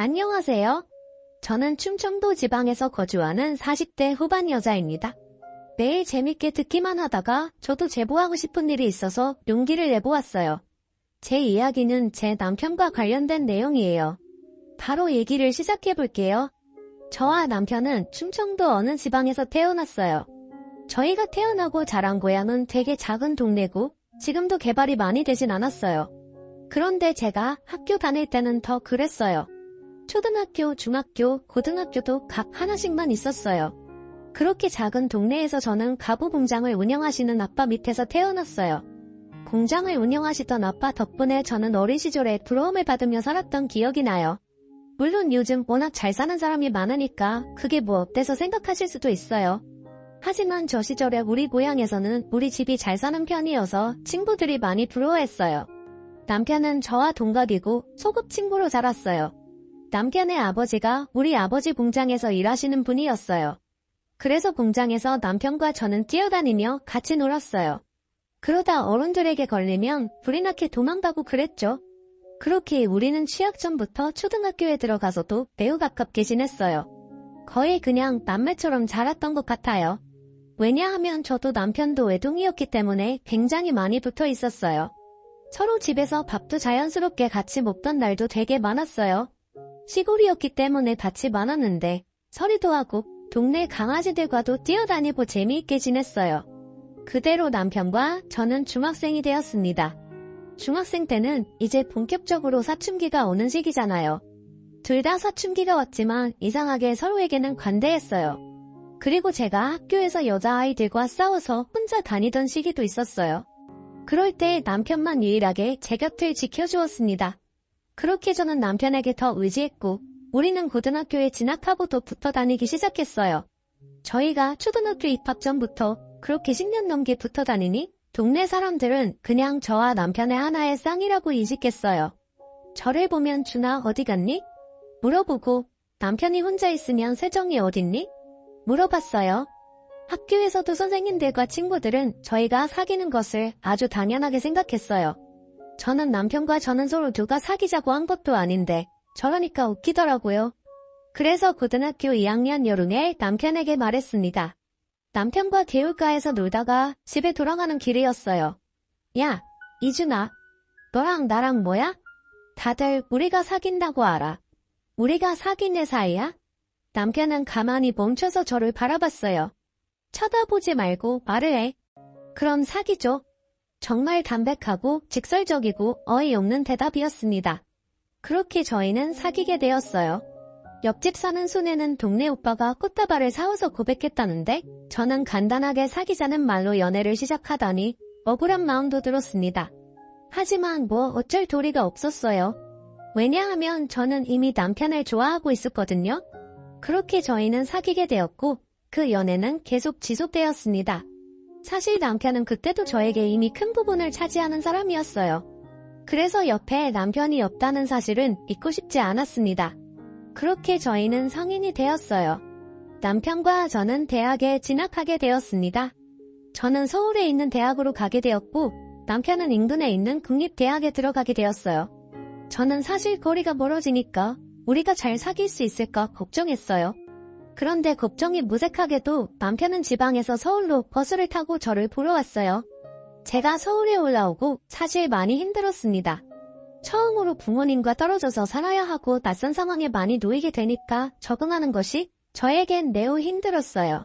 안녕하세요. 저는 충청도 지방에서 거주하는 40대 후반 여자입니다. 매일 재밌게 듣기만 하다가 저도 제보하고 싶은 일이 있어서 용기를 내보았어요. 제 이야기는 제 남편과 관련된 내용이에요. 바로 얘기를 시작해볼게요. 저와 남편은 충청도 어느 지방에서 태어났어요. 저희가 태어나고 자란 고향은 되게 작은 동네고 지금도 개발이 많이 되진 않았어요. 그런데 제가 학교 다닐 때는 더 그랬어요. 초등학교, 중학교, 고등학교도 각 하나씩만 있었어요. 그렇게 작은 동네에서 저는 가부 공장을 운영하시는 아빠 밑에서 태어났어요. 공장을 운영하시던 아빠 덕분에 저는 어린 시절에 부러움을 받으며 살았던 기억이 나요. 물론 요즘 워낙 잘 사는 사람이 많으니까 그게 뭐 어때서 생각하실 수도 있어요. 하지만 저 시절에 우리 고향에서는 우리 집이 잘 사는 편이어서 친구들이 많이 부러워했어요. 남편은 저와 동갑이고 소꿉친구로 자랐어요. 남편의 아버지가 우리 아버지 공장에서 일하시는 분이었어요. 그래서 공장에서 남편과 저는 뛰어다니며 같이 놀았어요. 그러다 어른들에게 걸리면 불이 나게 도망가고 그랬죠. 그렇게 우리는 취학 전부터 초등학교에 들어가서도 매우 가깝게 지냈어요. 거의 그냥 남매처럼 자랐던 것 같아요. 왜냐하면 저도 남편도 외동이었기 때문에 굉장히 많이 붙어 있었어요. 서로 집에서 밥도 자연스럽게 같이 먹던 날도 되게 많았어요. 시골이었기 때문에 밭이 많았는데 서리도 하고 동네 강아지들과도 뛰어다니고 재미있게 지냈어요. 그대로 남편과 저는 중학생이 되었습니다. 중학생 때는 이제 본격적으로 사춘기가 오는 시기잖아요. 둘 다 사춘기가 왔지만 이상하게 서로에게는 관대했어요. 그리고 제가 학교에서 여자아이들과 싸워서 혼자 다니던 시기도 있었어요. 그럴 때 남편만 유일하게 제 곁을 지켜주었습니다. 그렇게 저는 남편에게 더 의지했고 우리는 고등학교에 진학하고도 붙어 다니기 시작했어요. 저희가 초등학교 입학 전부터 그렇게 10년 넘게 붙어 다니니 동네 사람들은 그냥 저와 남편의 하나의 쌍이라고 인식했어요. 저를 보면 준아 어디 갔니? 물어보고 남편이 혼자 있으면 세정이 어딨니? 물어봤어요. 학교에서도 선생님들과 친구들은 저희가 사귀는 것을 아주 당연하게 생각했어요. 저는 서로 누가 사귀자고 한 것도 아닌데 저러니까 웃기더라고요. 그래서 고등학교 2학년 여름에 남편에게 말했습니다. 남편과 개울가에서 놀다가 집에 돌아가는 길이었어요. 야, 이준아, 너랑 나랑 뭐야? 다들 우리가 사귄다고 알아. 우리가 사귄 사이야? 남편은 가만히 멈춰서 저를 바라봤어요. 쳐다보지 말고 말을 해. 그럼 사귀죠. 정말 담백하고 직설적이고 어이없는 대답이었습니다. 그렇게 저희는 사귀게 되었어요. 옆집 사는 순애는 동네 오빠가 꽃다발을 사와서 고백했다는데 저는 간단하게 사귀자는 말로 연애를 시작하다니 억울한 마음도 들었습니다. 하지만 뭐 어쩔 도리가 없었어요. 왜냐하면 저는 이미 남편을 좋아하고 있었거든요. 그렇게 저희는 사귀게 되었고 그 연애는 계속 지속되었습니다. 사실 남편은 그때도 저에게 이미 큰 부분을 차지하는 사람이었어요. 그래서 옆에 남편이 없다는 사실은 잊고 싶지 않았습니다. 그렇게 저희는 성인이 되었어요. 남편과 저는 대학에 진학하게 되었습니다. 저는 서울에 있는 대학으로 가게 되었고 남편은 인근에 있는 국립대학에 들어가게 되었어요. 저는 사실 거리가 멀어지니까 우리가 잘 사귈 수 있을까 걱정했어요. 그런데 걱정이 무색하게도 남편은 지방에서 서울로 버스를 타고 저를 보러 왔어요. 제가 서울에 올라오고 사실 많이 힘들었습니다. 처음으로 부모님과 떨어져서 살아야 하고 낯선 상황에 많이 놓이게 되니까 적응하는 것이 저에겐 매우 힘들었어요.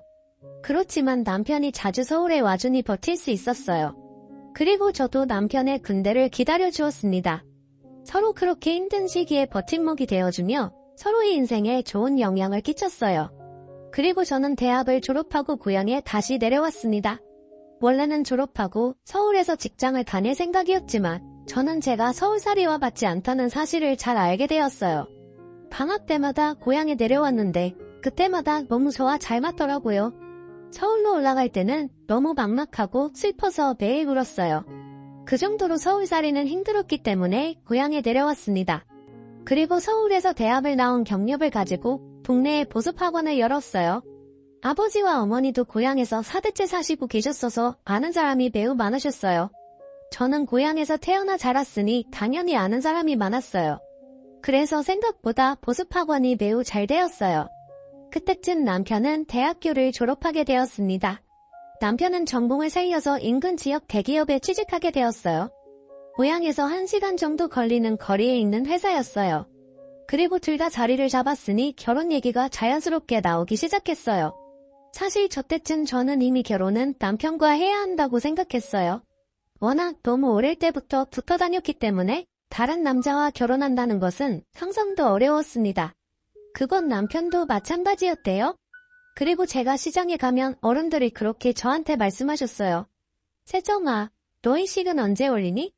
그렇지만 남편이 자주 서울에 와주니 버틸 수 있었어요. 그리고 저도 남편의 군대를 기다려주었습니다. 서로 그렇게 힘든 시기에 버팀목이 되어주며 서로의 인생에 좋은 영향을 끼쳤어요. 그리고 저는 대학을 졸업하고 고향에 다시 내려왔습니다. 원래는 졸업하고 서울에서 직장을 다닐 생각이었지만 저는 제가 서울살이와 맞지 않다는 사실을 잘 알게 되었어요. 방학 때마다 고향에 내려왔는데 그때마다 너무 저와 잘 맞더라고요. 서울로 올라갈 때는 너무 막막하고 슬퍼서 매일 울었어요. 그 정도로 서울살이는 힘들었기 때문에 고향에 내려왔습니다. 그리고 서울에서 대학을 나온 경력을 가지고 동네에 보습학원을 열었어요. 아버지와 어머니도 고향에서 4대째 사시고 계셨어서 아는 사람이 매우 많으셨어요. 저는 고향에서 태어나 자랐으니 당연히 아는 사람이 많았어요. 그래서 생각보다 보습학원이 매우 잘 되었어요. 그때쯤 남편은 대학교를 졸업하게 되었습니다. 남편은 전공을 살려서 인근 지역 대기업에 취직하게 되었어요. 고향에서 1시간 정도 걸리는 거리에 있는 회사였어요. 그리고 둘 다 자리를 잡았으니 결혼 얘기가 자연스럽게 나오기 시작했어요. 사실 저때쯤 저는 이미 결혼은 남편과 해야 한다고 생각했어요. 워낙 너무 어릴 때부터 붙어 다녔기 때문에 다른 남자와 결혼한다는 것은 상상도 어려웠습니다. 그건 남편도 마찬가지였대요. 그리고 제가 시장에 가면 어른들이 그렇게 저한테 말씀하셨어요. 세정아, 너희 식은 언제 올리니?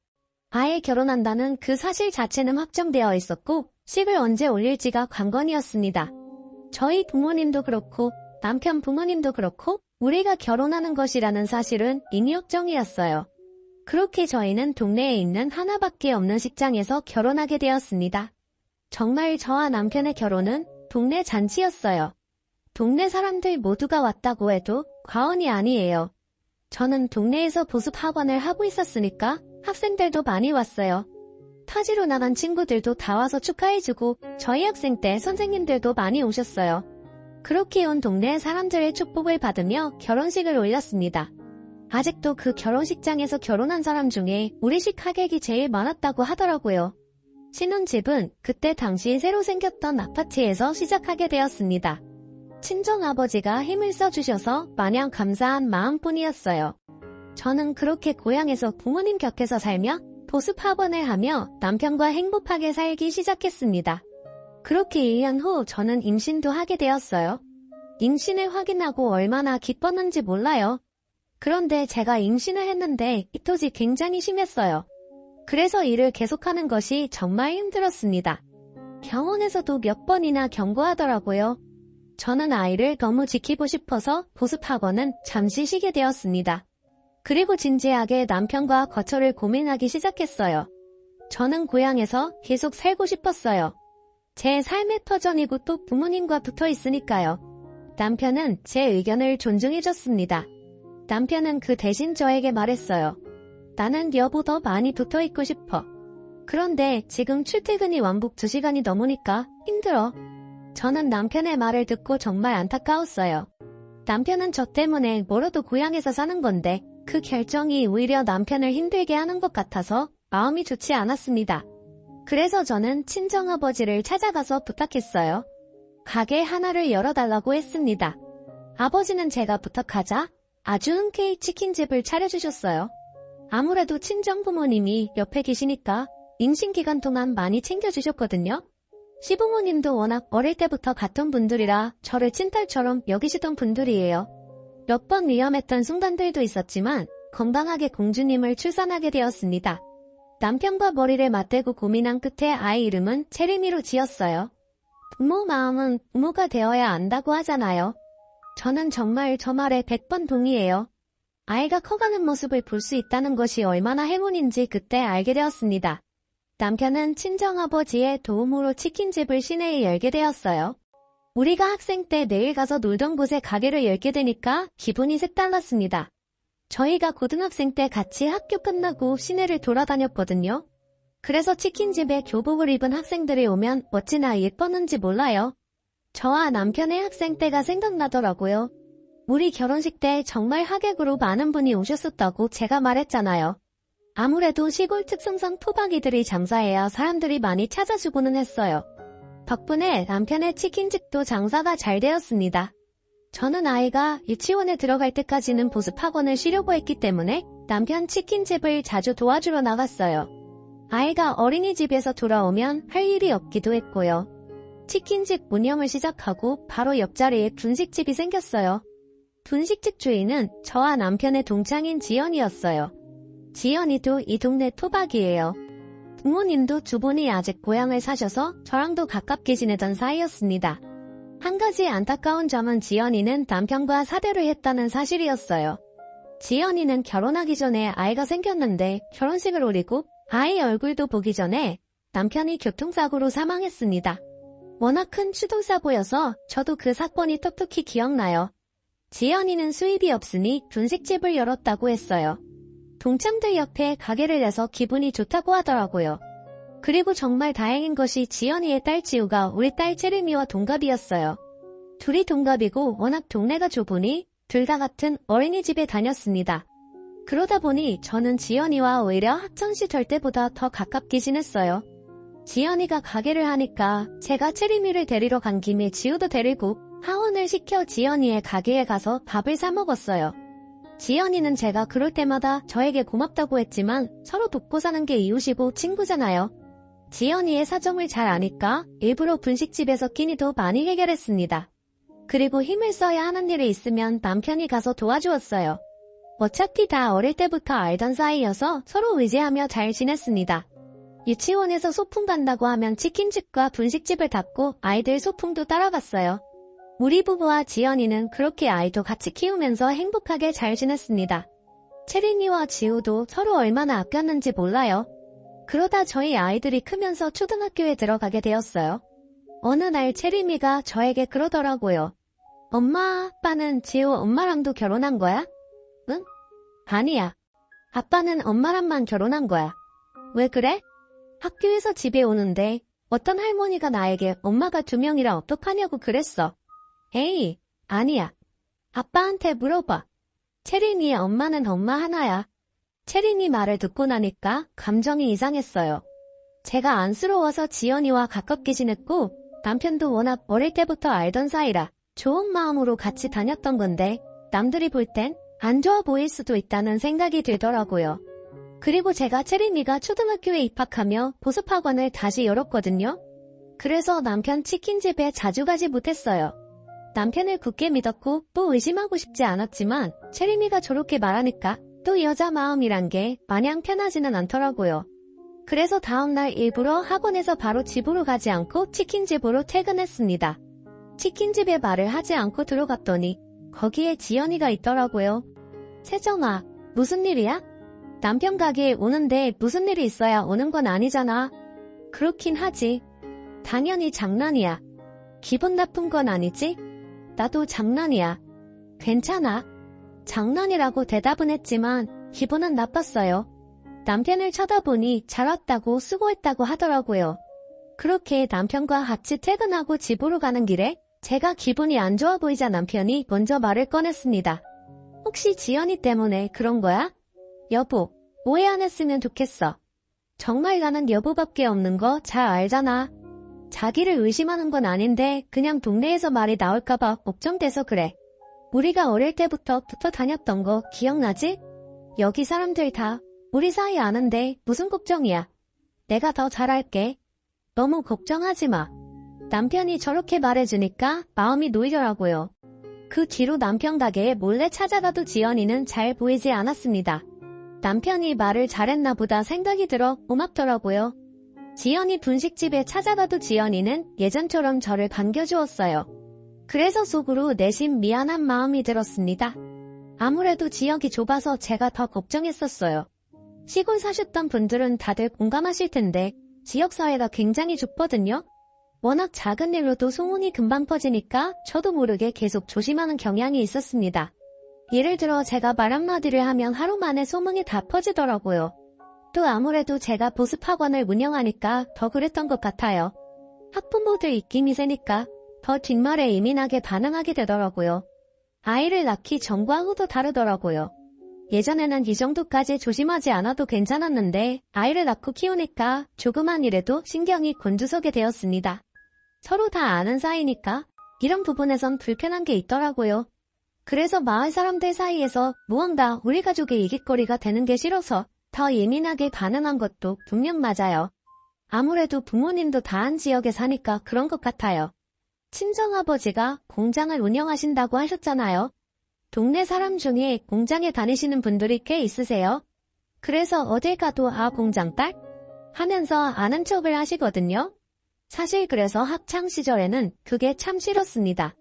아예 결혼한다는 그 사실 자체는 확정되어 있었고 식을 언제 올릴지가 관건이었습니다. 저희 부모님도 그렇고 남편 부모님도 그렇고 우리가 결혼하는 것이라는 사실은 이미 확정이었어요. 그렇게 저희는 동네에 있는 하나밖에 없는 식장에서 결혼하게 되었습니다. 정말 저와 남편의 결혼은 동네 잔치였어요. 동네 사람들 모두가 왔다고 해도 과언이 아니에요. 저는 동네에서 보습학원을 하고 있었으니까 학생들도 많이 왔어요. 타지로 나간 친구들도 다 와서 축하해주고 저희 학생 때 선생님들도 많이 오셨어요. 그렇게 온 동네 사람들의 축복을 받으며 결혼식을 올렸습니다. 아직도 그 결혼식장에서 결혼한 사람 중에 우리식 하객이 제일 많았다고 하더라고요. 신혼집은 그때 당시 새로 생겼던 아파트에서 시작하게 되었습니다. 친정아버지가 힘을 써주셔서 마냥 감사한 마음뿐이었어요. 저는 그렇게 고향에서 부모님 곁에서 살며 보습학원을 하며 남편과 행복하게 살기 시작했습니다. 그렇게 1년 후 저는 임신도 하게 되었어요. 임신을 확인하고 얼마나 기뻤는지 몰라요. 그런데 제가 임신을 했는데 입덧이 굉장히 심했어요. 그래서 일을 계속하는 것이 정말 힘들었습니다. 병원에서도 몇 번이나 경고하더라고요. 저는 아이를 너무 지키고 싶어서 보습학원은 잠시 쉬게 되었습니다. 그리고 진지하게 남편과 거처를 고민하기 시작했어요. 저는 고향에서 계속 살고 싶었어요. 제 삶의 터전이고 또 부모님과 붙어 있으니까요. 남편은 제 의견을 존중해줬습니다. 남편은 그 대신 저에게 말했어요. 나는 여보 더 많이 붙어 있고 싶어. 그런데 지금 출퇴근이 왕복 2시간이 넘으니까 힘들어. 저는 남편의 말을 듣고 정말 안타까웠어요. 남편은 저 때문에 멀어도 고향에서 사는 건데 그 결정이 오히려 남편을 힘들게 하는 것 같아서 마음이 좋지 않았습니다. 그래서 저는 친정아버지를 찾아가서 부탁했어요. 가게 하나를 열어달라고 했습니다. 아버지는 제가 부탁하자 아주 흔쾌히 치킨집을 차려주셨어요. 아무래도 친정부모님이 옆에 계시니까 임신 기간 동안 많이 챙겨주셨거든요. 시부모님도 워낙 어릴 때부터 같은 분들이라 저를 친딸처럼 여기시던 분들이에요. 몇 번 위험했던 순간들도 있었지만 건강하게 공주님을 출산하게 되었습니다. 남편과 머리를 맞대고 고민한 끝에 아이 이름은 체리미로 지었어요. 부모 마음은 부모가 되어야 안다고 하잖아요. 저는 정말 저 말에 100번 동의해요. 아이가 커가는 모습을 볼 수 있다는 것이 얼마나 행운인지 그때 알게 되었습니다. 남편은 친정아버지의 도움으로 치킨집을 시내에 열게 되었어요. 우리가 학생 때 매일 가서 놀던 곳에 가게를 열게 되니까 기분이 색달랐습니다. 저희가 고등학생 때 같이 학교 끝나고 시내를 돌아다녔거든요. 그래서 치킨집에 교복을 입은 학생들이 오면 어찌나 예뻤는지 몰라요. 저와 남편의 학생 때가 생각나더라고요. 우리 결혼식 때 정말 하객으로 많은 분이 오셨었다고 제가 말했잖아요. 아무래도 시골 특성상 토박이들이 장사해야 사람들이 많이 찾아주고는 했어요. 덕분에 남편의 치킨집도 장사가 잘 되었습니다. 저는 아이가 유치원에 들어갈 때까지는 보습학원을 쉬려고 했기 때문에 남편 치킨집을 자주 도와주러 나갔어요. 아이가 어린이집에서 돌아오면 할 일이 없기도 했고요. 치킨집 운영을 시작하고 바로 옆자리에 분식집이 생겼어요. 분식집 주인은 저와 남편의 동창인 지연이었어요. 지연이도 이 동네 토박이에요. 부모님도 두 분이 아직 고향을 사셔서 저랑도 가깝게 지내던 사이였습니다. 한 가지 안타까운 점은 지연이는 남편과 사대를 했다는 사실이었어요. 지연이는 결혼하기 전에 아이가 생겼는데 결혼식을 올리고 아이 얼굴도 보기 전에 남편이 교통사고로 사망했습니다. 워낙 큰 추돌사고여서 저도 그 사건이 톡톡히 기억나요. 지연이는 수입이 없으니 분식집을 열었다고 했어요. 동창들 옆에 가게를 내서 기분이 좋다고 하더라고요. 그리고 정말 다행인 것이 지연이의 딸 지우가 우리 딸 채림이와 동갑이었어요. 둘이 동갑이고 워낙 동네가 좁으니 둘 다 같은 어린이집에 다녔습니다. 그러다 보니 저는 지연이와 오히려 학창시절 때보다 더 가깝게 지냈어요. 지연이가 가게를 하니까 제가 채림이를 데리러 간 김에 지우도 데리고 하원을 시켜 지연이의 가게에 가서 밥을 사 먹었어요. 지연이는 제가 그럴 때마다 저에게 고맙다고 했지만 서로 돕고 사는 게 이웃이고 친구잖아요. 지연이의 사정을 잘 아니까 일부러 분식집에서 끼니도 많이 해결했습니다. 그리고 힘을 써야 하는 일이 있으면 남편이 가서 도와주었어요. 어차피 다 어릴 때부터 알던 사이여서 서로 의지하며 잘 지냈습니다. 유치원에서 소풍 간다고 하면 치킨집과 분식집을 닫고 아이들 소풍도 따라갔어요. 우리 부부와 지연이는 그렇게 아이도 같이 키우면서 행복하게 잘 지냈습니다. 채린이와 지우도 서로 얼마나 아꼈는지 몰라요. 그러다 저희 아이들이 크면서 초등학교에 들어가게 되었어요. 어느 날 채림이가 저에게 그러더라고요. 엄마, 아빠는 지우 엄마랑도 결혼한 거야? 응? 아니야. 아빠는 엄마랑만 결혼한 거야. 왜 그래? 학교에서 집에 오는데 어떤 할머니가 나에게 엄마가 2명이라 어떡하냐고 그랬어. 에이, 아니야. 아빠한테 물어봐. 채린이의 엄마는 엄마 하나야. 채린이 말을 듣고 나니까 감정이 이상했어요. 제가 안쓰러워서 지연이와 가깝게 지냈고 남편도 워낙 어릴 때부터 알던 사이라 좋은 마음으로 같이 다녔던 건데 남들이 볼 땐 안 좋아 보일 수도 있다는 생각이 들더라고요. 그리고 제가 채린이가 초등학교에 입학하며 보습학원을 다시 열었거든요. 그래서 남편 치킨집에 자주 가지 못했어요. 남편을 굳게 믿었고 또 의심하고 싶지 않았지만 채림이가 저렇게 말하니까 또 여자 마음이란 게 마냥 편하지는 않더라고요. 그래서 다음날 일부러 학원에서 바로 집으로 가지 않고 치킨집으로 퇴근했습니다. 치킨집에 말을 하지 않고 들어갔더니 거기에 지연이가 있더라고요. 세정아, 무슨 일이야? 남편 가게에 오는데 무슨 일이 있어야 오는 건 아니잖아. 그렇긴 하지. 당연히 장난이야. 기분 나쁜 건 아니지? 나도 장난이야. 괜찮아. 장난이라고 대답은 했지만 기분은 나빴어요. 남편을 쳐다보니 잘 왔다고 수고했다고 하더라고요. 그렇게 남편과 같이 퇴근하고 집으로 가는 길에 제가 기분이 안 좋아 보이자 남편이 먼저 말을 꺼냈습니다. 혹시 지연이 때문에 그런 거야? 여보, 오해 안 했으면 좋겠어. 정말 나는 여보밖에 없는 거 잘 알잖아. 자기를 의심하는 건 아닌데 그냥 동네에서 말이 나올까봐 걱정돼서 그래. 우리가 어릴 때부터 붙어 다녔던 거 기억나지? 여기 사람들 다 우리 사이 아는데 무슨 걱정이야. 내가 더 잘할게. 너무 걱정하지 마. 남편이 저렇게 말해주니까 마음이 놓이더라고요. 그 뒤로 남편 가게에 몰래 찾아가도 지연이는 잘 보이지 않았습니다. 남편이 말을 잘했나 보다 생각이 들어 고맙더라고요. 지연이 분식집에 찾아가도 지연이는 예전처럼 저를 반겨주었어요. 그래서 속으로 내심 미안한 마음이 들었습니다. 아무래도 지역이 좁아서 제가 더 걱정했었어요. 시골 사셨던 분들은 다들 공감하실 텐데 지역사회가 굉장히 좁거든요. 워낙 작은 일로도 소문이 금방 퍼지니까 저도 모르게 계속 조심하는 경향이 있었습니다. 예를 들어 제가 말 한마디를 하면 하루 만에 소문이 다 퍼지더라고요. 또 아무래도 제가 보습학원을 운영하니까 더 그랬던 것 같아요. 학부모들 입김이 세니까 더 뒷말에 예민하게 반응하게 되더라고요. 아이를 낳기 전과 후도 다르더라고요. 예전에는 이 정도까지 조심하지 않아도 괜찮았는데 아이를 낳고 키우니까 조그만 일에도 신경이 곤두서게 되었습니다. 서로 다 아는 사이니까 이런 부분에선 불편한 게 있더라고요. 그래서 마을 사람들 사이에서 무언가 우리 가족의 이깃거리가 되는 게 싫어서 더 예민하게 반응한 것도 분명 맞아요. 아무래도 부모님도 다한 지역에 사니까 그런 것 같아요. 친정아버지가 공장을 운영하신다고 하셨잖아요. 동네 사람 중에 공장에 다니시는 분들이 꽤 있으세요. 그래서 어딜 가도 아 공장 딸? 하면서 아는 척을 하시거든요. 사실 그래서 학창시절에는 그게 참 싫었습니다.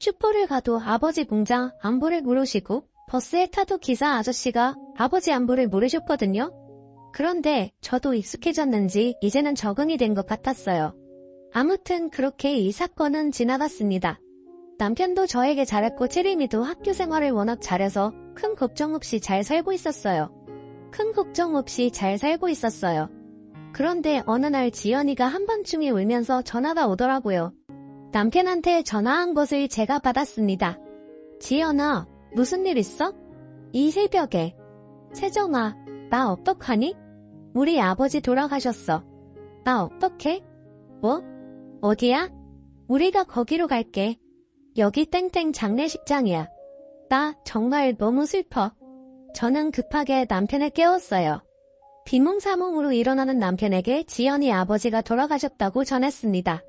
슈퍼를 가도 아버지 공장 안부를 물으시고 버스에 타도 기사 아저씨가 아버지 안부를 물으셨거든요. 그런데 저도 익숙해졌는지 이제는 적응이 된 것 같았어요. 아무튼 그렇게 이 사건은 지나갔습니다. 남편도 저에게 잘했고 채림이도 학교 생활을 워낙 잘해서 큰 걱정 없이 잘 살고 있었어요. 그런데 어느 날 지연이가 한밤중에 울면서 전화가 오더라고요. 남편한테 전화한 것을 제가 받았습니다. 지연아, 무슨 일 있어? 이 새벽에. 세정아, 나 어떡하니? 우리 아버지 돌아가셨어. 나 어떡해? 뭐? 어디야? 우리가 거기로 갈게. 여기 땡땡 장례식장이야. 나 정말 너무 슬퍼. 저는 급하게 남편을 깨웠어요. 비몽사몽으로 일어나는 남편에게 지연이 아버지가 돌아가셨다고 전했습니다.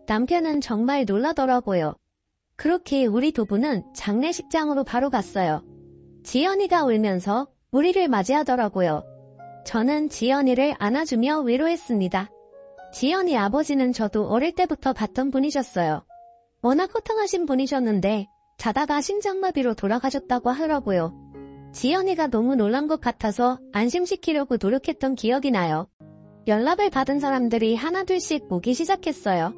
남편은 정말 놀라더라고요. 그렇게 우리 부부는 장례식장으로 바로 갔어요. 지연이가 울면서 우리를 맞이하더라고요. 저는 지연이를 안아주며 위로했습니다. 지연이 아버지는 저도 어릴 때부터 봤던 분이셨어요. 워낙 호탕하신 분이셨는데 자다가 심장마비로 돌아가셨다고 하더라고요. 지연이가 너무 놀란 것 같아서 안심시키려고 노력했던 기억이 나요. 연락을 받은 사람들이 하나둘씩 오기 시작했어요.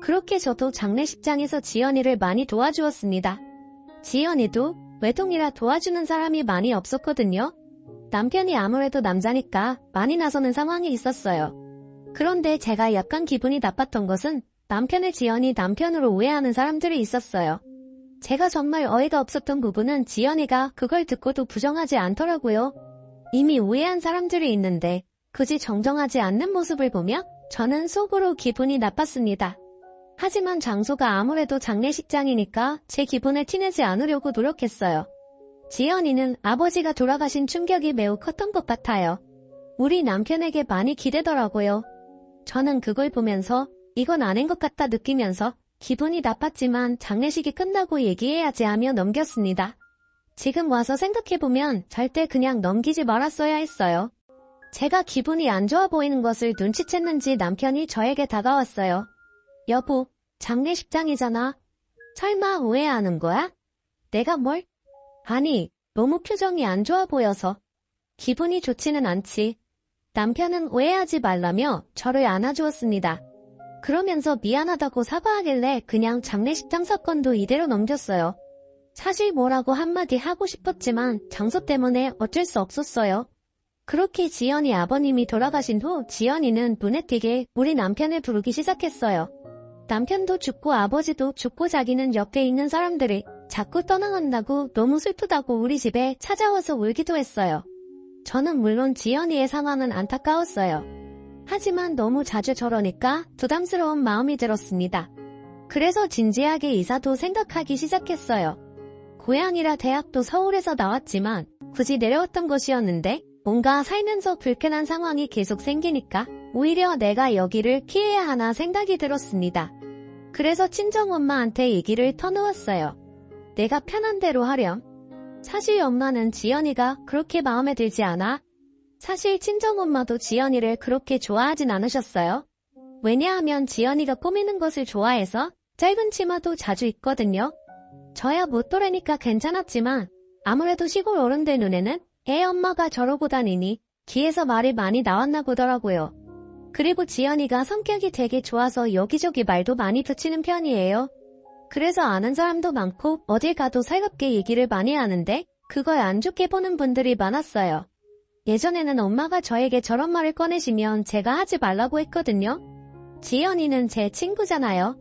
그렇게 저도 장례식장에서 지연이를 많이 도와주었습니다. 지연이도 외동이라 도와주는 사람이 많이 없었거든요. 남편이 아무래도 남자니까 많이 나서는 상황이 있었어요. 그런데 제가 약간 기분이 나빴던 것은 남편을 지연이 남편으로 오해하는 사람들이 있었어요. 제가 정말 어이가 없었던 부분은 지연이가 그걸 듣고도 부정하지 않더라고요. 이미 오해한 사람들이 있는데 굳이 정정하지 않는 모습을 보며 저는 속으로 기분이 나빴습니다. 하지만 장소가 아무래도 장례식장이니까 제 기분을 티내지 않으려고 노력했어요. 지연이는 아버지가 돌아가신 충격이 매우 컸던 것 같아요. 우리 남편에게 많이 기대더라고요. 저는 그걸 보면서 이건 아닌 것 같다 느끼면서 기분이 나빴지만 장례식이 끝나고 얘기해야지 하며 넘겼습니다. 지금 와서 생각해보면 절대 그냥 넘기지 말았어야 했어요. 제가 기분이 안 좋아 보이는 것을 눈치챘는지 남편이 저에게 다가왔어요. 여보, 장례식장이잖아. 설마 오해하는 거야? 내가 뭘? 아니, 너무 표정이 안 좋아 보여서. 기분이 좋지는 않지. 남편은 오해하지 말라며 저를 안아주었습니다. 그러면서 미안하다고 사과하길래 그냥 장례식장 사건도 이대로 넘겼어요. 사실 뭐라고 한마디 하고 싶었지만 장소 때문에 어쩔 수 없었어요. 그렇게 지연이 아버님이 돌아가신 후 지연이는 눈에 띄게 우리 남편을 부르기 시작했어요. 남편도 죽고 아버지도 죽고 자기는 옆에 있는 사람들이 자꾸 떠나간다고 너무 슬프다고 우리 집에 찾아와서 울기도 했어요. 저는 물론 지연이의 상황은 안타까웠어요. 하지만 너무 자주 저러니까 부담스러운 마음이 들었습니다. 그래서 진지하게 이사도 생각하기 시작했어요. 고향이라 대학도 서울에서 나왔지만 굳이 내려왔던 곳이었는데 뭔가 살면서 불편한 상황이 계속 생기니까 오히려 내가 여기를 피해야 하나 생각이 들었습니다. 그래서 친정엄마한테 얘기를 터놓았어요. 내가 편한 대로 하렴. 사실 엄마는 지연이가 그렇게 마음에 들지 않아. 사실 친정엄마도 지연이를 그렇게 좋아하진 않으셨어요. 왜냐하면 지연이가 꾸미는 것을 좋아해서 짧은 치마도 자주 입거든요. 저야 못도래니까 괜찮았지만 아무래도 시골 어른들 눈에는 애 엄마가 저러고 다니니 귀에서 말이 많이 나왔나 보더라고요. 그리고 지연이가 성격이 되게 좋아서 여기저기 말도 많이 붙이는 편이에요. 그래서 아는 사람도 많고 어딜 가도 살갑게 얘기를 많이 하는데 그걸 안 좋게 보는 분들이 많았어요. 예전에는 엄마가 저에게 저런 말을 꺼내시면 제가 하지 말라고 했거든요. 지연이는 제 친구잖아요.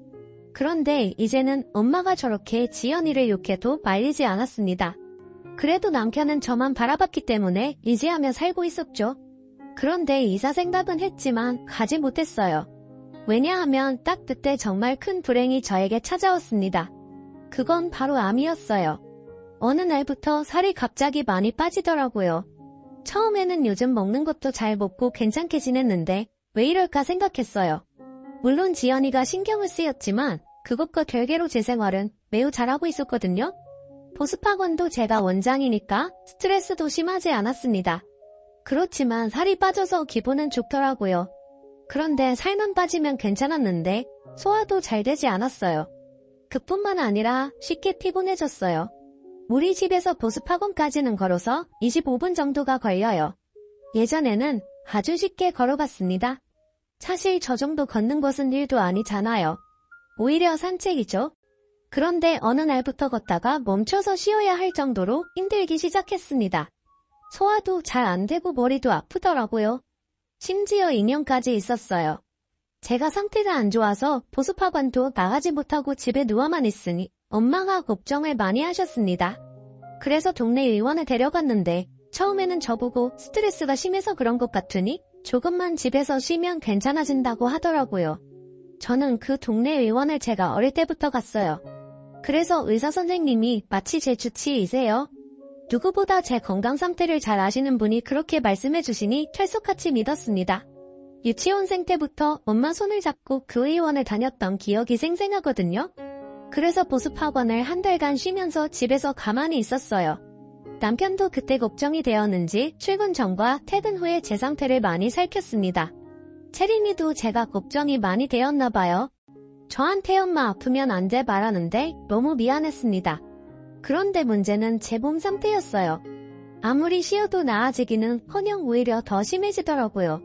그런데 이제는 엄마가 저렇게 지연이를 욕해도 말리지 않았습니다. 그래도 남편은 저만 바라봤기 때문에 의지하며 살고 있었죠. 그런데 이사 생각은 했지만 가지 못했어요. 왜냐하면 딱 그때 정말 큰 불행이 저에게 찾아왔습니다. 그건 바로 암이었어요. 어느 날부터 살이 갑자기 많이 빠지더라고요. 처음에는 요즘 먹는 것도 잘 먹고 괜찮게 지냈는데 왜 이럴까 생각했어요. 물론 지연이가 신경을 쓰였지만 그것과 별개로 제 생활은 매우 잘하고 있었거든요. 보습학원도 제가 원장이니까 스트레스도 심하지 않았습니다. 그렇지만 살이 빠져서 기분은 좋더라고요. 그런데 살만 빠지면 괜찮았는데 소화도 잘 되지 않았어요. 그뿐만 아니라 쉽게 피곤해졌어요. 우리 집에서 보습학원까지는 걸어서 25분 정도가 걸려요. 예전에는 아주 쉽게 걸어갔습니다. 사실 저 정도 걷는 것은 일도 아니잖아요. 오히려 산책이죠. 그런데 어느 날부터 걷다가 멈춰서 쉬어야 할 정도로 힘들기 시작했습니다. 소화도 잘 안 되고 머리도 아프더라고요. 심지어 인형까지 있었어요. 제가 상태가 안 좋아서 보습학원도 나가지 못하고 집에 누워만 있으니 엄마가 걱정을 많이 하셨습니다. 그래서 동네 의원에 데려갔는데 처음에는 저보고 스트레스가 심해서 그런 것 같으니 조금만 집에서 쉬면 괜찮아진다고 하더라고요. 저는 그 동네 의원을 제가 어릴 때부터 갔어요. 그래서 의사 선생님이 마치 제 주치의이세요. 누구보다 제 건강 상태를 잘 아시는 분이 그렇게 말씀해 주시니 철석같이 믿었습니다. 유치원생 때부터 엄마 손을 잡고 그 의원을 다녔던 기억이 생생하거든요. 그래서 보습학원을 한 달간 쉬면서 집에서 가만히 있었어요. 남편도 그때 걱정이 되었는지 출근 전과 퇴근 후에 제 상태를 많이 살폈습니다. 채린이도 제가 걱정이 많이 되었나 봐요. 저한테 엄마 아프면 안 돼 말하는데 너무 미안했습니다. 그런데 문제는 제 몸 상태였어요. 아무리 쉬어도 나아지기는 커녕 오히려 더 심해지더라고요.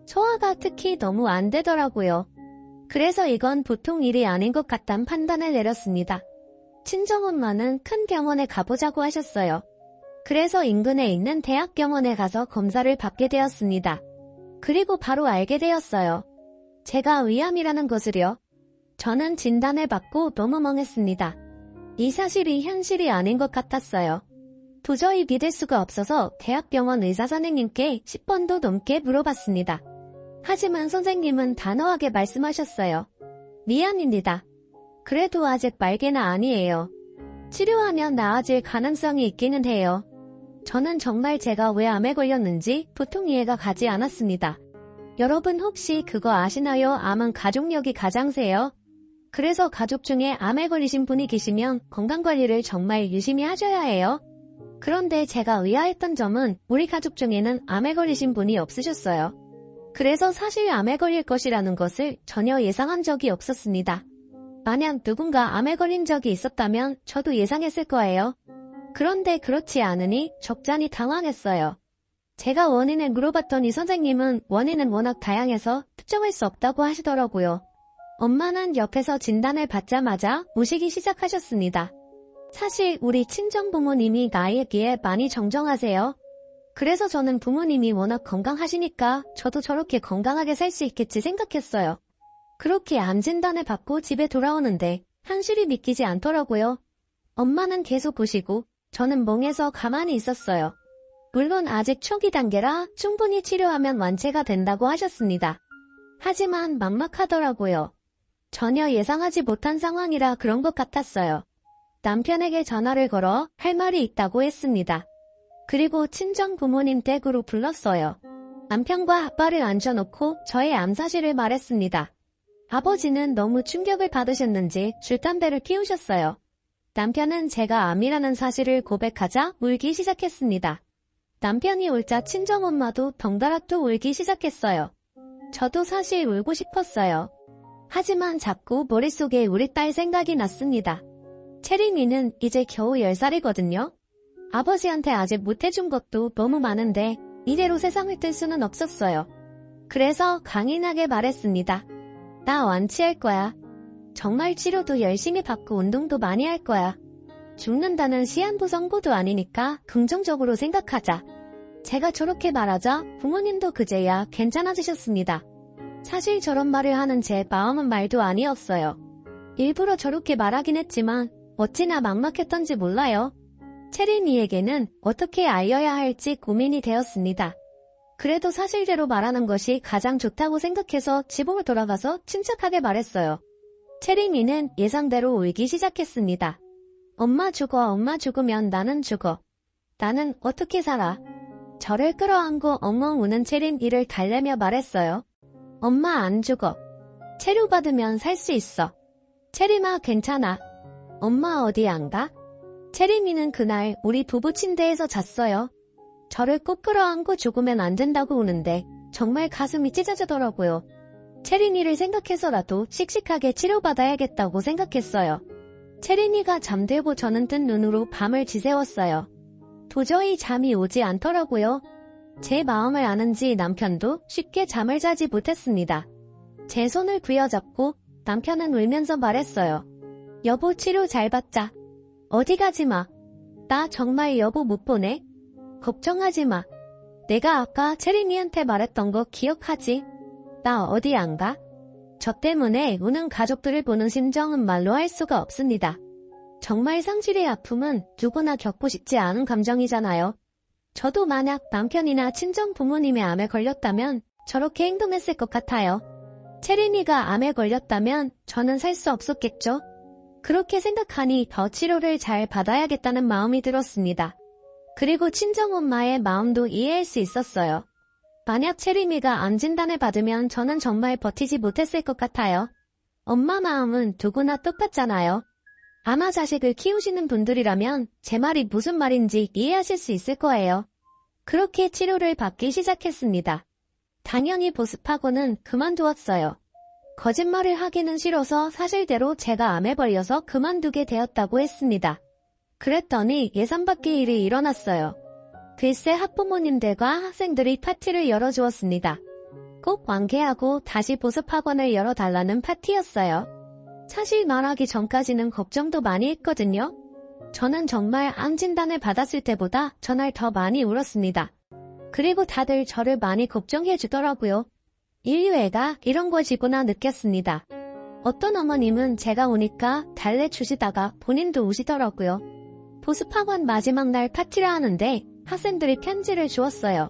소화가 특히 너무 안 되더라고요. 그래서 이건 보통 일이 아닌 것 같다는 판단을 내렸습니다. 친정엄마는 큰 병원에 가보자고 하셨어요. 그래서 인근에 있는 대학병원에 가서 검사를 받게 되었습니다. 그리고 바로 알게 되었어요. 제가 위암이라는 것을요. 저는 진단을 받고 너무 멍했습니다. 이 사실이 현실이 아닌 것 같았어요. 도저히 믿을 수가 없어서 대학병원 의사 선생님께 10번도 넘게 물어봤습니다. 하지만 선생님은 단호하게 말씀하셨어요. 미안입니다. 그래도 아직 말기는 아니에요. 치료하면 나아질 가능성이 있기는 해요. 저는 정말 제가 왜 암에 걸렸는지 보통 이해가 가지 않았습니다. 여러분 혹시 그거 아시나요? 암은 가족력이 가장 세요. 그래서 가족 중에 암에 걸리신 분이 계시면 건강관리를 정말 유심히 하셔야 해요. 그런데 제가 의아했던 점은 우리 가족 중에는 암에 걸리신 분이 없으셨어요. 그래서 사실 암에 걸릴 것이라는 것을 전혀 예상한 적이 없었습니다. 만약 누군가 암에 걸린 적이 있었다면 저도 예상했을 거예요. 그런데 그렇지 않으니 적잖이 당황했어요. 제가 원인을 물어봤더니 선생님은 원인은 워낙 다양해서 특정할 수 없다고 하시더라고요. 엄마는 옆에서 진단을 받자마자 우시기 시작하셨습니다. 사실 우리 친정부모님이 나이에 많이 정정하세요. 그래서 저는 부모님이 워낙 건강하시니까 저도 저렇게 건강하게 살 수 있겠지 생각했어요. 그렇게 암 진단을 받고 집에 돌아오는데 현실이 믿기지 않더라고요. 엄마는 계속 보시고 저는 멍해서 가만히 있었어요. 물론 아직 초기 단계라 충분히 치료하면 완치가 된다고 하셨습니다. 하지만 막막하더라고요. 전혀 예상하지 못한 상황이라 그런 것 같았어요. 남편에게 전화를 걸어 할 말이 있다고 했습니다. 그리고 친정 부모님 댁으로 불렀어요. 남편과 아빠를 앉혀놓고 저의 암 사실을 말했습니다. 아버지는 너무 충격을 받으셨는지 줄담배를 피우셨어요. 남편은 제가 암이라는 사실을 고백하자 울기 시작했습니다. 남편이 울자 친정엄마도 덩달아 또 울기 시작했어요. 저도 사실 울고 싶었어요. 하지만 자꾸 머릿속에 우리 딸 생각이 났습니다. 채린이는 이제 겨우 10살이거든요. 아버지한테 아직 못해준 것도 너무 많은데 이대로 세상을 뜰 수는 없었어요. 그래서 강인하게 말했습니다. 나 완치할 거야. 정말 치료도 열심히 받고 운동도 많이 할 거야. 죽는다는 시한부 선고도 아니니까 긍정적으로 생각하자. 제가 저렇게 말하자 부모님도 그제야 괜찮아지셨습니다. 사실 저런 말을 하는 제 마음은 말도 아니었어요. 일부러 저렇게 말하긴 했지만 어찌나 막막했던지 몰라요. 채린이에게는 어떻게 알려야 할지 고민이 되었습니다. 그래도 사실대로 말하는 것이 가장 좋다고 생각해서 집으로 돌아가서 침착하게 말했어요. 채린이는 예상대로 울기 시작했습니다. 엄마 죽어, 엄마 죽으면 나는 죽어. 나는 어떻게 살아? 저를 끌어안고 엉엉 우는 채린이를 달래며 말했어요. 엄마 안 죽어. 치료받으면 살 수 있어. 채림아 괜찮아. 엄마 어디 안 가? 채림이는 그날 우리 부부 침대에서 잤어요. 저를 꼭 끌어안고 죽으면 안 된다고 우는데 정말 가슴이 찢어지더라고요. 채린이를 생각해서라도 씩씩하게 치료받아야겠다고 생각했어요. 채린이가 잠들고 저는 뜬 눈으로 밤을 지새웠어요. 도저히 잠이 오지 않더라고요. 제 마음을 아는지 남편도 쉽게 잠을 자지 못했습니다. 제 손을 부여잡고 남편은 울면서 말했어요. 여보 치료 잘 받자. 어디 가지 마. 나 정말 여보 못 보내. 걱정하지 마. 내가 아까 체린이한테 말했던 거 기억하지? 나 어디 안 가? 저 때문에 우는 가족들을 보는 심정은 말로 할 수가 없습니다. 정말 상실의 아픔은 누구나 겪고 싶지 않은 감정이잖아요. 저도 만약 남편이나 친정 부모님의 암에 걸렸다면 저렇게 행동했을 것 같아요. 체린이가 암에 걸렸다면 저는 살 수 없었겠죠? 그렇게 생각하니 더 치료를 잘 받아야겠다는 마음이 들었습니다. 그리고 친정엄마의 마음도 이해할 수 있었어요. 만약 체린이가 암 진단을 받으면 저는 정말 버티지 못했을 것 같아요. 엄마 마음은 누구나 똑같잖아요. 아마 자식을 키우시는 분들이라면 제 말이 무슨 말인지 이해하실 수 있을 거예요. 그렇게 치료를 받기 시작했습니다. 당연히 보습하고는 그만두었어요. 거짓말을 하기는 싫어서 사실대로 제가 암에 걸려서 그만두게 되었다고 했습니다. 그랬더니 예상 밖의 일이 일어났어요. 글쎄 학부모님들과 학생들이 파티를 열어주었습니다. 꼭 완쾌하고 다시 보습학원을 열어달라는 파티였어요. 사실 말하기 전까지는 걱정도 많이 했거든요. 저는 정말 암 진단을 받았을 때보다 전날 더 많이 울었습니다. 그리고 다들 저를 많이 걱정해 주더라고요. 인류애가 이런 것이구나 느꼈습니다. 어떤 어머님은 제가 우니까 달래주시다가 본인도 우시더라고요. 보습학원 마지막 날 파티를 하는데 학생들이 편지를 주었어요.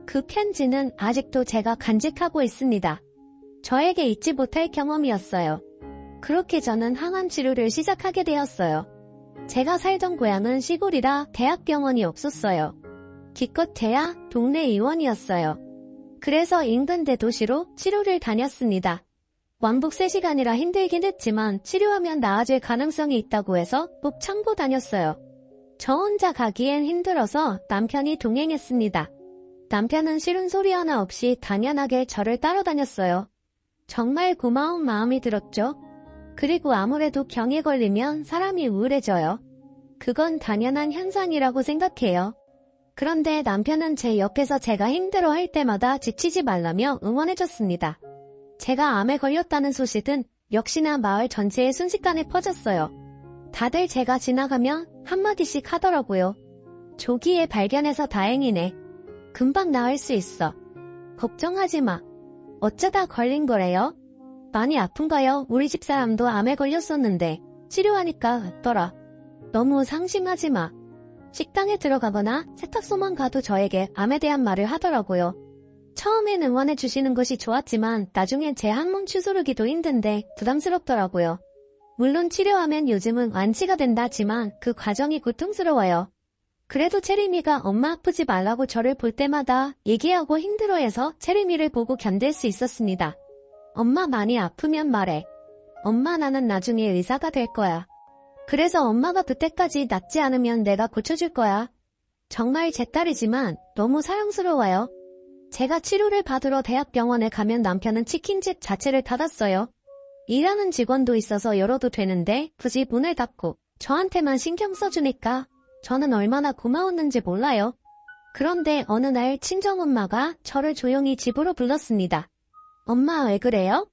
그 편지는 아직도 제가 간직하고 있습니다. 저에게 잊지 못할 경험이었어요. 그렇게 저는 항암 치료를 시작하게 되었어요. 제가 살던 고향은 시골이라 대학병원이 없었어요. 기껏해야 동네 의원이었어요. 그래서 인근 대도시로 치료를 다녔습니다. 왕복 3시간이라 힘들긴 했지만 치료하면 나아질 가능성이 있다고 해서 꼭 참고 다녔어요. 저 혼자 가기엔 힘들어서 남편이 동행했습니다. 남편은 싫은 소리 하나 없이 당연하게 저를 따라다녔어요. 정말 고마운 마음이 들었죠. 그리고 아무래도 병에 걸리면 사람이 우울해져요. 그건 당연한 현상이라고 생각해요. 그런데 남편은 제 옆에서 제가 힘들어할 때마다 지치지 말라며 응원해줬습니다. 제가 암에 걸렸다는 소식은 역시나 마을 전체에 순식간에 퍼졌어요. 다들 제가 지나가면 한마디씩 하더라고요. 조기에 발견해서 다행이네. 금방 나을 수 있어. 걱정하지 마. 어쩌다 걸린 거래요? 많이 아픈가요? 우리 집사람도 암에 걸렸었는데 치료하니까 낫더라. 너무 상심하지 마. 식당에 들어가거나 세탁소만 가도 저에게 암에 대한 말을 하더라고요. 처음엔 응원해 주시는 것이 좋았지만 나중엔 제 항문 추스르기도 힘든데 부담스럽더라고요. 물론 치료하면 요즘은 완치가 된다지만 그 과정이 고통스러워요. 그래도 체리미가 엄마 아프지 말라고 저를 볼 때마다 얘기하고 힘들어해서 체리미를 보고 견딜 수 있었습니다. 엄마 많이 아프면 말해. 엄마 나는 나중에 의사가 될 거야. 그래서 엄마가 그때까지 낫지 않으면 내가 고쳐줄 거야. 정말 제 딸이지만 너무 사랑스러워요. 제가 치료를 받으러 대학병원에 가면 남편은 치킨집 자체를 닫았어요. 일하는 직원도 있어서 열어도 되는데 굳이 문을 닫고 저한테만 신경 써주니까 저는 얼마나 고마웠는지 몰라요. 그런데 어느 날 친정엄마가 저를 조용히 집으로 불렀습니다. 엄마 왜 그래요?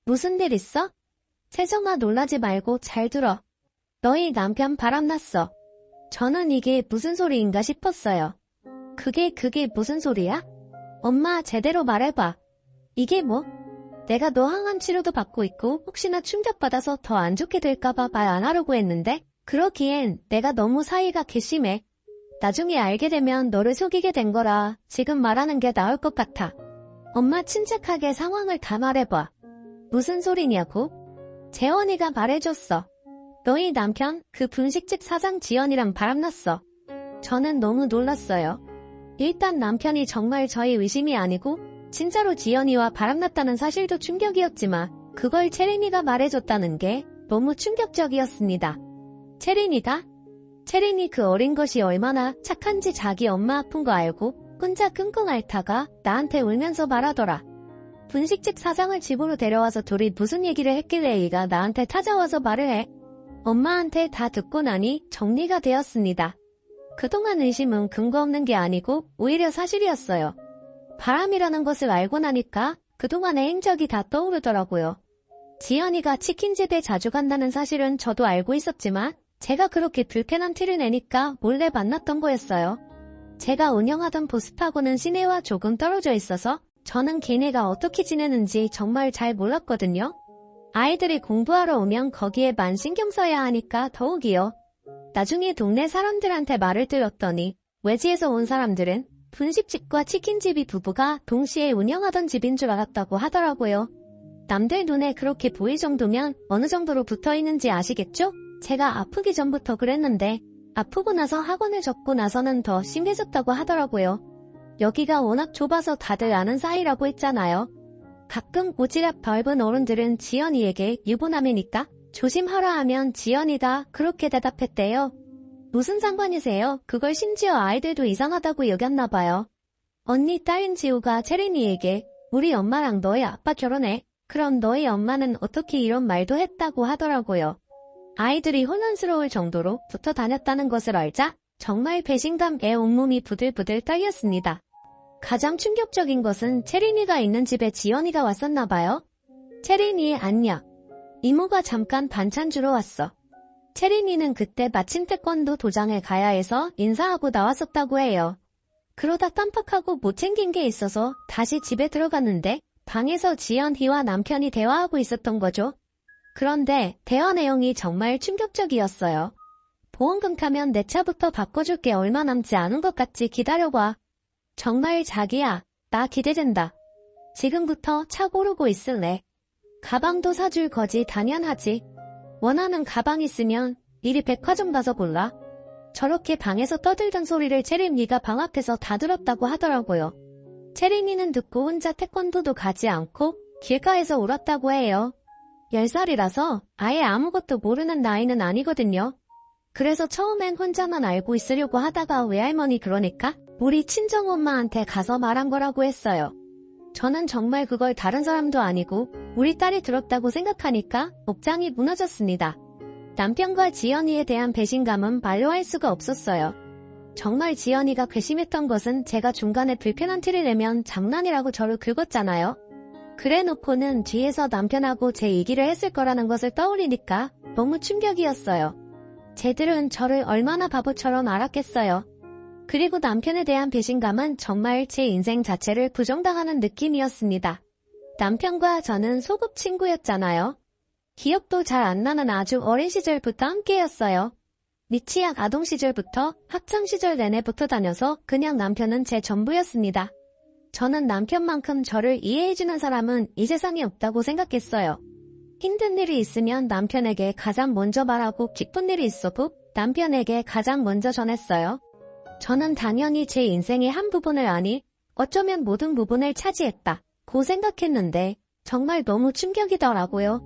무슨 일 있어? 세정아 놀라지 말고 잘 들어. 너희 남편 바람났어. 저는 이게 무슨 소리인가 싶었어요. 그게 무슨 소리야? 엄마 제대로 말해봐. 이게 뭐? 내가 너 항암 치료도 받고 있고 혹시나 충격받아서 더 안 좋게 될까봐 말 안 하려고 했는데 그러기엔 내가 너무 사이가 괘씸해. 나중에 알게 되면 너를 속이게 된 거라 지금 말하는 게 나을 것 같아. 엄마 침착하게 상황을 다 말해봐. 무슨 소리냐고? 재원이가 말해줬어. 너희 남편 그 분식집 사장 지연이랑 바람났어. 저는 너무 놀랐어요. 일단 남편이 정말 저의 의심이 아니고 진짜로 지연이와 바람났다는 사실도 충격이었지만 그걸 체린이가 말해줬다는 게 너무 충격적이었습니다. 체린이가? 체린이 그 어린 것이 얼마나 착한지 자기 엄마 아픈 거 알고 혼자 끙끙 앓다가 나한테 울면서 말하더라. 분식집 사장을 집으로 데려와서 둘이 무슨 얘기를 했길래 얘가 나한테 찾아와서 말을 해. 엄마한테 다 듣고 나니 정리가 되었습니다. 그동안 의심은 근거 없는 게 아니고 오히려 사실이었어요. 바람이라는 것을 알고 나니까 그동안의 행적이 다 떠오르더라고요. 지연이가 치킨집에 자주 간다는 사실은 저도 알고 있었지만 제가 그렇게 불편한 티를 내니까 몰래 만났던 거였어요. 제가 운영하던 보습하고는 시내와 조금 떨어져 있어서 저는 걔네가 어떻게 지내는지 정말 잘 몰랐거든요. 아이들이 공부하러 오면 거기에만 신경 써야 하니까 더욱이요. 나중에 동네 사람들한테 말을 들었더니 외지에서 온 사람들은 분식집과 치킨집이 부부가 동시에 운영하던 집인 줄 알았다고 하더라고요. 남들 눈에 그렇게 보일 정도면 어느 정도로 붙어있는지 아시겠죠? 제가 아프기 전부터 그랬는데 아프고 나서 학원을 접고 나서는 더 심해졌다고 하더라고요. 여기가 워낙 좁아서 다들 아는 사이라고 했잖아요. 가끔 오지랖 넓은 어른들은 지연이에게 유부남이니까 조심하라 하면 지연이가 그렇게 대답했대요. 무슨 상관이세요? 그걸 심지어 아이들도 이상하다고 여겼나봐요. 언니 딸인 지우가 채린이에게 우리 엄마랑 너희 아빠 결혼해. 그럼 너희 엄마는 어떻게 이런 말도 했다고 하더라고요. 아이들이 혼란스러울 정도로 붙어 다녔다는 것을 알자 정말 배신감에 온몸이 부들부들 떨렸습니다. 가장 충격적인 것은 채린이가 있는 집에 지연이가 왔었나봐요. 채린이 안녕. 이모가 잠깐 반찬 주러 왔어. 채린이는 그때 마침 태권도 도장에 가야 해서 인사하고 나왔었다고 해요. 그러다 깜빡하고 못 챙긴 게 있어서 다시 집에 들어갔는데 방에서 지연이와 남편이 대화하고 있었던 거죠. 그런데 대화 내용이 정말 충격적이었어요. 보험금 타면 내 차부터 바꿔줄 게 얼마 남지 않은 것 같지 기다려봐. 정말 자기야, 나 기대된다. 지금부터 차 고르고 있을래. 가방도 사줄 거지 당연하지. 원하는 가방 있으면 이리 백화점 가서 골라. 저렇게 방에서 떠들던 소리를 채린이가 방 앞에서 다 들었다고 하더라고요. 채린이는 듣고 혼자 태권도도 가지 않고 길가에서 울었다고 해요. 10살이라서 아예 아무것도 모르는 나이는 아니거든요. 그래서 처음엔 혼자만 알고 있으려고 하다가 외할머니 그러니까 우리 친정엄마한테 가서 말한 거라고 했어요. 저는 정말 그걸 다른 사람도 아니고 우리 딸이 들었다고 생각하니까 목장이 무너졌습니다. 남편과 지연이에 대한 배신감은 말로 할 수가 없었어요. 정말 지연이가 괘씸했던 것은 제가 중간에 불편한 티를 내면 장난이라고 저를 긁었잖아요. 그래놓고는 뒤에서 남편하고 제 얘기를 했을 거라는 것을 떠올리니까 너무 충격이었어요. 쟤들은 저를 얼마나 바보처럼 알았겠어요. 그리고 남편에 대한 배신감은 정말 제 인생 자체를 부정당하는 느낌이었습니다. 남편과 저는 소꿉 친구였잖아요. 기억도 잘 안 나는 아주 어린 시절부터 함께였어요. 미취학 아동 시절부터 학창 시절 내내 붙어 다녀서 그냥 남편은 제 전부였습니다. 저는 남편만큼 저를 이해해주는 사람은 이 세상에 없다고 생각했어요. 힘든 일이 있으면 남편에게 가장 먼저 말하고 기쁜 일이 있어도 남편에게 가장 먼저 전했어요. 저는 당연히 제 인생의 한 부분을 아니 어쩌면 모든 부분을 차지했다고 생각했는데 정말 너무 충격이더라고요.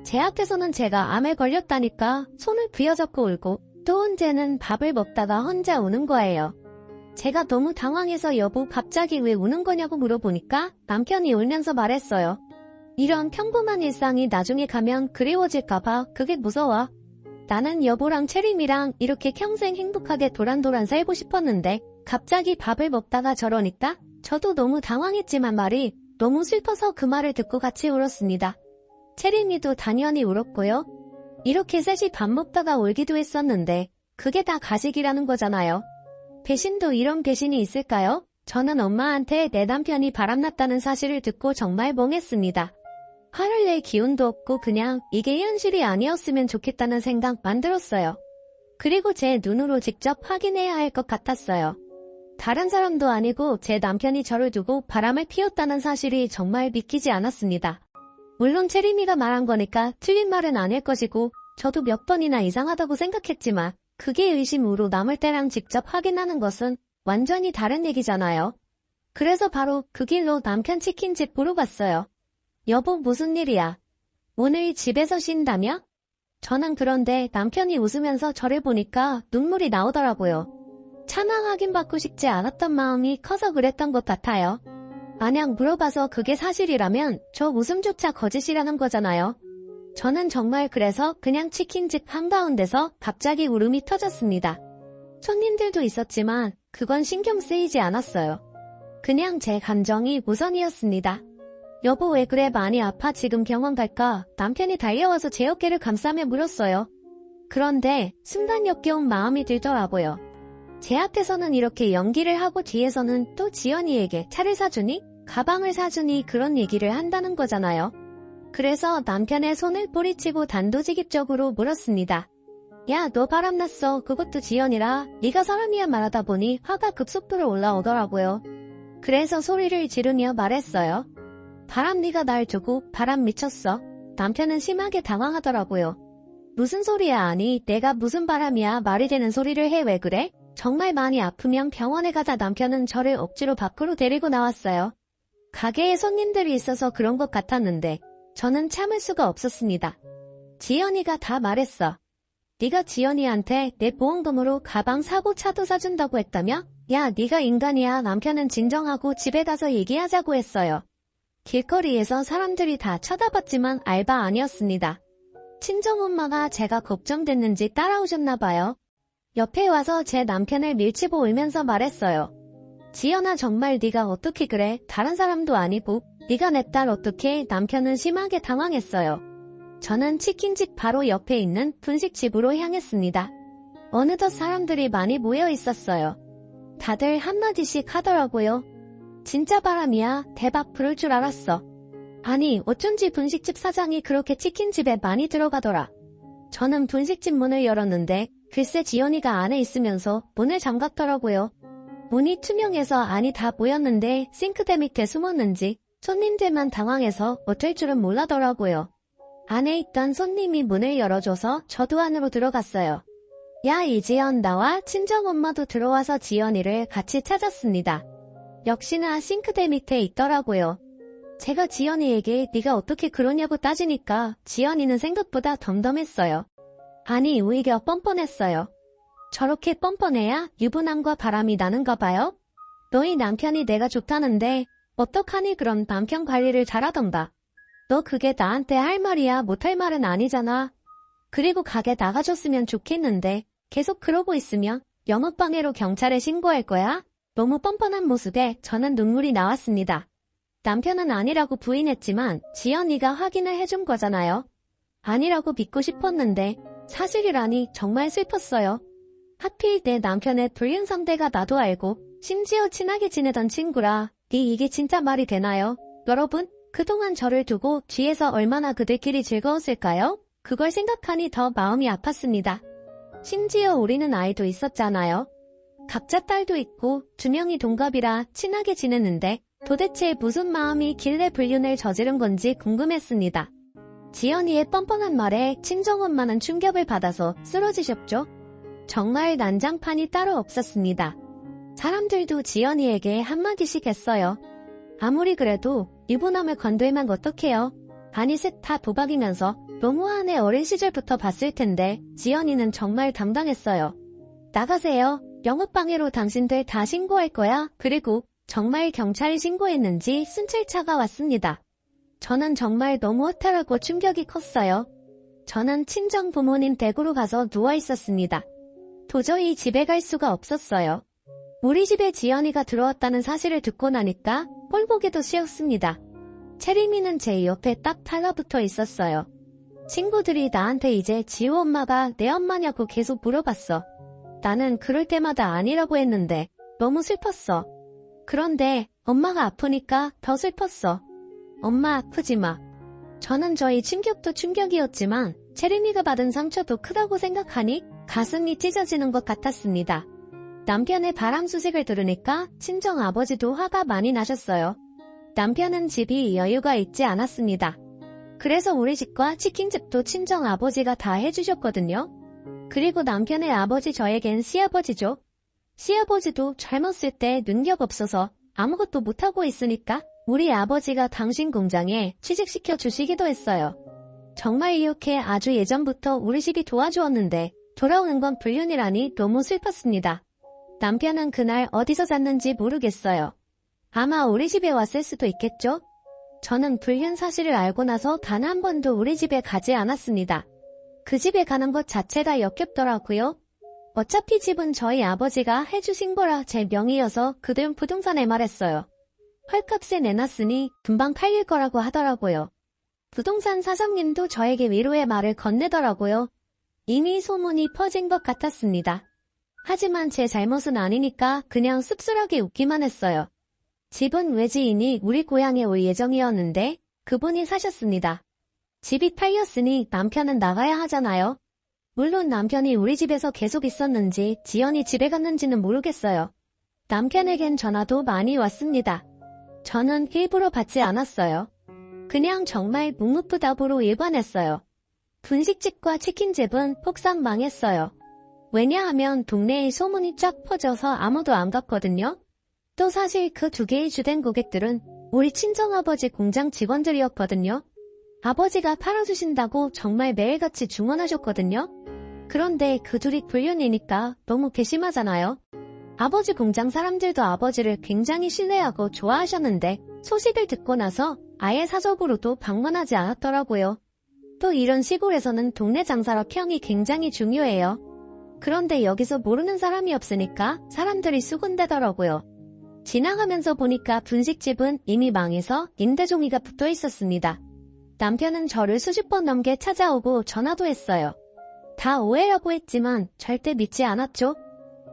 제 앞에서는 제가 암에 걸렸다니까 손을 부여잡고 울고 또 언제는 밥을 먹다가 혼자 우는 거예요. 제가 너무 당황해서 여보 갑자기 왜 우는 거냐고 물어보니까 남편이 울면서 말했어요. 이런 평범한 일상이 나중에 가면 그리워질까봐 그게 무서워. 나는 여보랑 채림이랑 이렇게 평생 행복하게 도란도란 살고 싶었는데 갑자기 밥을 먹다가 저러니까 저도 너무 당황했지만 말이 너무 슬퍼서 그 말을 듣고 같이 울었습니다. 채림이도 당연히 울었고요. 이렇게 셋이 밥 먹다가 울기도 했었는데 그게 다 가식이라는 거잖아요. 배신도 이런 배신이 있을까요? 저는 엄마한테 내 남편이 바람났다는 사실을 듣고 정말 멍했습니다. 화를 낼 기운도 없고 그냥 이게 현실이 아니었으면 좋겠다는 생각만 들었어요. 그리고 제 눈으로 직접 확인해야 할 것 같았어요. 다른 사람도 아니고 제 남편이 저를 두고 바람을 피웠다는 사실이 정말 믿기지 않았습니다. 물론 채림이가 말한 거니까 틀린 말은 아닐 것이고 저도 몇 번이나 이상하다고 생각했지만 그게 의심으로 남을 때랑 직접 확인하는 것은 완전히 다른 얘기잖아요. 그래서 바로 그 길로 남편 치킨집 보러 갔어요. 여보 무슨 일이야? 오늘 집에서 쉰다며? 저는 그런데 남편이 웃으면서 저를 보니까 눈물이 나오더라고요. 차마 확인받고 싶지 않았던 마음이 커서 그랬던 것 같아요. 만약 물어봐서 그게 사실이라면 저 웃음조차 거짓이라는 거잖아요. 저는 정말 그래서 그냥 치킨집 한가운데서 갑자기 울음이 터졌습니다. 손님들도 있었지만 그건 신경 쓰이지 않았어요. 그냥 제 감정이 우선이었습니다. 여보 왜 그래 많이 아파 지금 병원 갈까? 남편이 달려와서 제 어깨를 감싸며 물었어요. 그런데 순간 역겨운 마음이 들더라고요. 제 앞에서는 이렇게 연기를 하고 뒤에서는 또 지연이에게 차를 사주니? 가방을 사주니 그런 얘기를 한다는 거잖아요. 그래서 남편의 손을 뿌리치고 단도직입적으로 물었습니다. 야, 너 바람났어. 그것도 지연이라. 네가 사람이야 말하다 보니 화가 급속도로 올라오더라고요. 그래서 소리를 지르며 말했어요. 바람 네가 날 두고 바람 미쳤어. 남편은 심하게 당황하더라고요. 무슨 소리야 아니 내가 무슨 바람이야 말이 되는 소리를 해 왜 그래? 정말 많이 아프면 병원에 가자 남편은 저를 억지로 밖으로 데리고 나왔어요. 가게에 손님들이 있어서 그런 것 같았는데 저는 참을 수가 없었습니다. 지연이가 다 말했어. 네가 지연이한테 내 보험금으로 가방 사고 차도 사준다고 했다며? 야 네가 인간이야. 남편은 진정하고 집에 가서 얘기하자고 했어요. 길거리에서 사람들이 다 쳐다봤지만 알바 아니었습니다. 친정엄마가 제가 걱정됐는지 따라오셨나봐요. 옆에 와서 제 남편을 밀치고 울면서 말했어요. 지연아 정말 네가 어떻게 그래? 다른 사람도 아니고 네가 내 딸 어떻게? 남편은 심하게 당황했어요. 저는 치킨집 바로 옆에 있는 분식집으로 향했습니다. 어느덧 사람들이 많이 모여 있었어요. 다들 한마디씩 하더라고요. 진짜 바람이야. 대박 부를 줄 알았어. 아니 어쩐지 분식집 사장이 그렇게 치킨집에 많이 들어가더라. 저는 분식집 문을 열었는데 글쎄 지연이가 안에 있으면서 문을 잠갔더라고요. 문이 투명해서 안이 다 보였는데 싱크대 밑에 숨었는지 손님들만 당황해서 어쩔 줄은 몰라더라고요. 안에 있던 손님이 문을 열어줘서 저도 안으로 들어갔어요. 야 이지연 나와 친정엄마도 들어와서 지연이를 같이 찾았습니다. 역시나 싱크대 밑에 있더라고요. 제가 지연이에게 네가 어떻게 그러냐고 따지니까 지연이는 생각보다 덤덤했어요. 아니 오히려 뻔뻔했어요. 저렇게 뻔뻔해야 유부남과 바람이 나는가 봐요? 너희 남편이 내가 좋다는데 어떡하니 그럼 남편 관리를 잘하던가. 너 그게 나한테 할 말이야 못할 말은 아니잖아. 그리고 가게 나가줬으면 좋겠는데 계속 그러고 있으면 영업방해로 경찰에 신고할 거야? 너무 뻔뻔한 모습에 저는 눈물이 나왔습니다. 남편은 아니라고 부인했지만 지연이가 확인을 해준 거잖아요. 아니라고 믿고 싶었는데 사실이라니 정말 슬펐어요. 하필 내 남편의 불륜 상대가 나도 알고 심지어 친하게 지내던 친구라 이게 진짜 말이 되나요? 여러분 그동안 저를 두고 뒤에서 얼마나 그들끼리 즐거웠을까요? 그걸 생각하니 더 마음이 아팠습니다. 심지어 우리는 아이도 있었잖아요. 각자 딸도 있고 2명이 동갑이라 친하게 지냈는데 도대체 무슨 마음이 길래 불륜을 저지른 건지 궁금했습니다. 지연이의 뻔뻔한 말에 친정엄마는 충격을 받아서 쓰러지셨죠? 정말 난장판이 따로 없었습니다. 사람들도 지연이에게 한마디씩 했어요. 아무리 그래도 유부남을 건들면 어떡해요? 아니 셋 다 도박이면서 너무하네. 어린 시절부터 봤을 텐데 지연이는 정말 당당했어요. 나가세요. 영업방해로 당신들 다 신고할 거야. 그리고 정말 경찰이 신고했는지 순찰차가 왔습니다. 저는 정말 너무 허탈하고 충격이 컸어요. 저는 친정 부모님 댁으로 가서 누워 있었습니다. 도저히 집에 갈 수가 없었어요. 우리 집에 지연이가 들어왔다는 사실을 듣고 나니까 꼴보기도 싫었습니다. 채림이는 제 옆에 딱 달라붙어 있었어요. 친구들이 나한테 이제 지우 엄마가 내 엄마냐고 계속 물어봤어. 나는 그럴 때마다 아니라고 했는데 너무 슬펐어. 그런데 엄마가 아프니까 더 슬펐어. 엄마 아프지 마. 저는 저희 충격도 충격이었지만 채림이가 받은 상처도 크다고 생각하니 가슴이 찢어지는 것 같았습니다. 남편의 바람 소식을 들으니까 친정 아버지도 화가 많이 나셨어요. 남편은 집이 여유가 있지 않았습니다. 그래서 우리 집과 치킨집도 친정 아버지가 다 해주셨거든요. 그리고 남편의 아버지 저에겐 시아버지죠. 시아버지도 젊었을 때 능력 없어서 아무것도 못하고 있으니까 우리 아버지가 당신 공장에 취직시켜 주시기도 했어요. 정말 이렇게 아주 예전부터 우리 집이 도와주었는데 돌아오는 건 불륜이라니 너무 슬펐습니다. 남편은 그날 어디서 잤는지 모르겠어요. 아마 우리 집에 왔을 수도 있겠죠? 저는 불륜 사실을 알고 나서 단 한 번도 우리 집에 가지 않았습니다. 그 집에 가는 것 자체가 역겹더라고요. 어차피 집은 저희 아버지가 해주신 거라 제 명의여서 그들 부동산에 말했어요. 헐값에 내놨으니 금방 팔릴 거라고 하더라고요. 부동산 사장님도 저에게 위로의 말을 건네더라고요. 이미 소문이 퍼진 것 같았습니다. 하지만 제 잘못은 아니니까 그냥 씁쓸하게 웃기만 했어요. 집은 외지인이 우리 고향에 올 예정이었는데 그분이 사셨습니다. 집이 팔렸으니 남편은 나가야 하잖아요. 물론 남편이 우리 집에서 계속 있었는지 지연이 집에 갔는지는 모르겠어요. 남편에겐 전화도 많이 왔습니다. 저는 일부러 받지 않았어요. 그냥 정말 묵묵부답으로 일관했어요. 분식집과 치킨집은 폭삭 망했어요. 왜냐하면 동네에 소문이 쫙 퍼져서 아무도 안 갔거든요. 또 사실 그 두 개의 주된 고객들은 우리 친정아버지 공장 직원들이었거든요. 아버지가 팔아주신다고 정말 매일같이 주문하셨거든요. 그런데 그 둘이 불륜이니까 너무 괘씸하잖아요. 아버지 공장 사람들도 아버지를 굉장히 신뢰하고 좋아하셨는데 소식을 듣고 나서 아예 사적으로도 방문하지 않았더라고요. 또 이런 시골에서는 동네 장사라 평이 굉장히 중요해요. 그런데 여기서 모르는 사람이 없으니까 사람들이 수군대더라고요. 지나가면서 보니까 분식집은 이미 망해서 임대종이가 붙어 있었습니다. 남편은 저를 수십 번 넘게 찾아오고 전화도 했어요. 다 오해라고 했지만 절대 믿지 않았죠.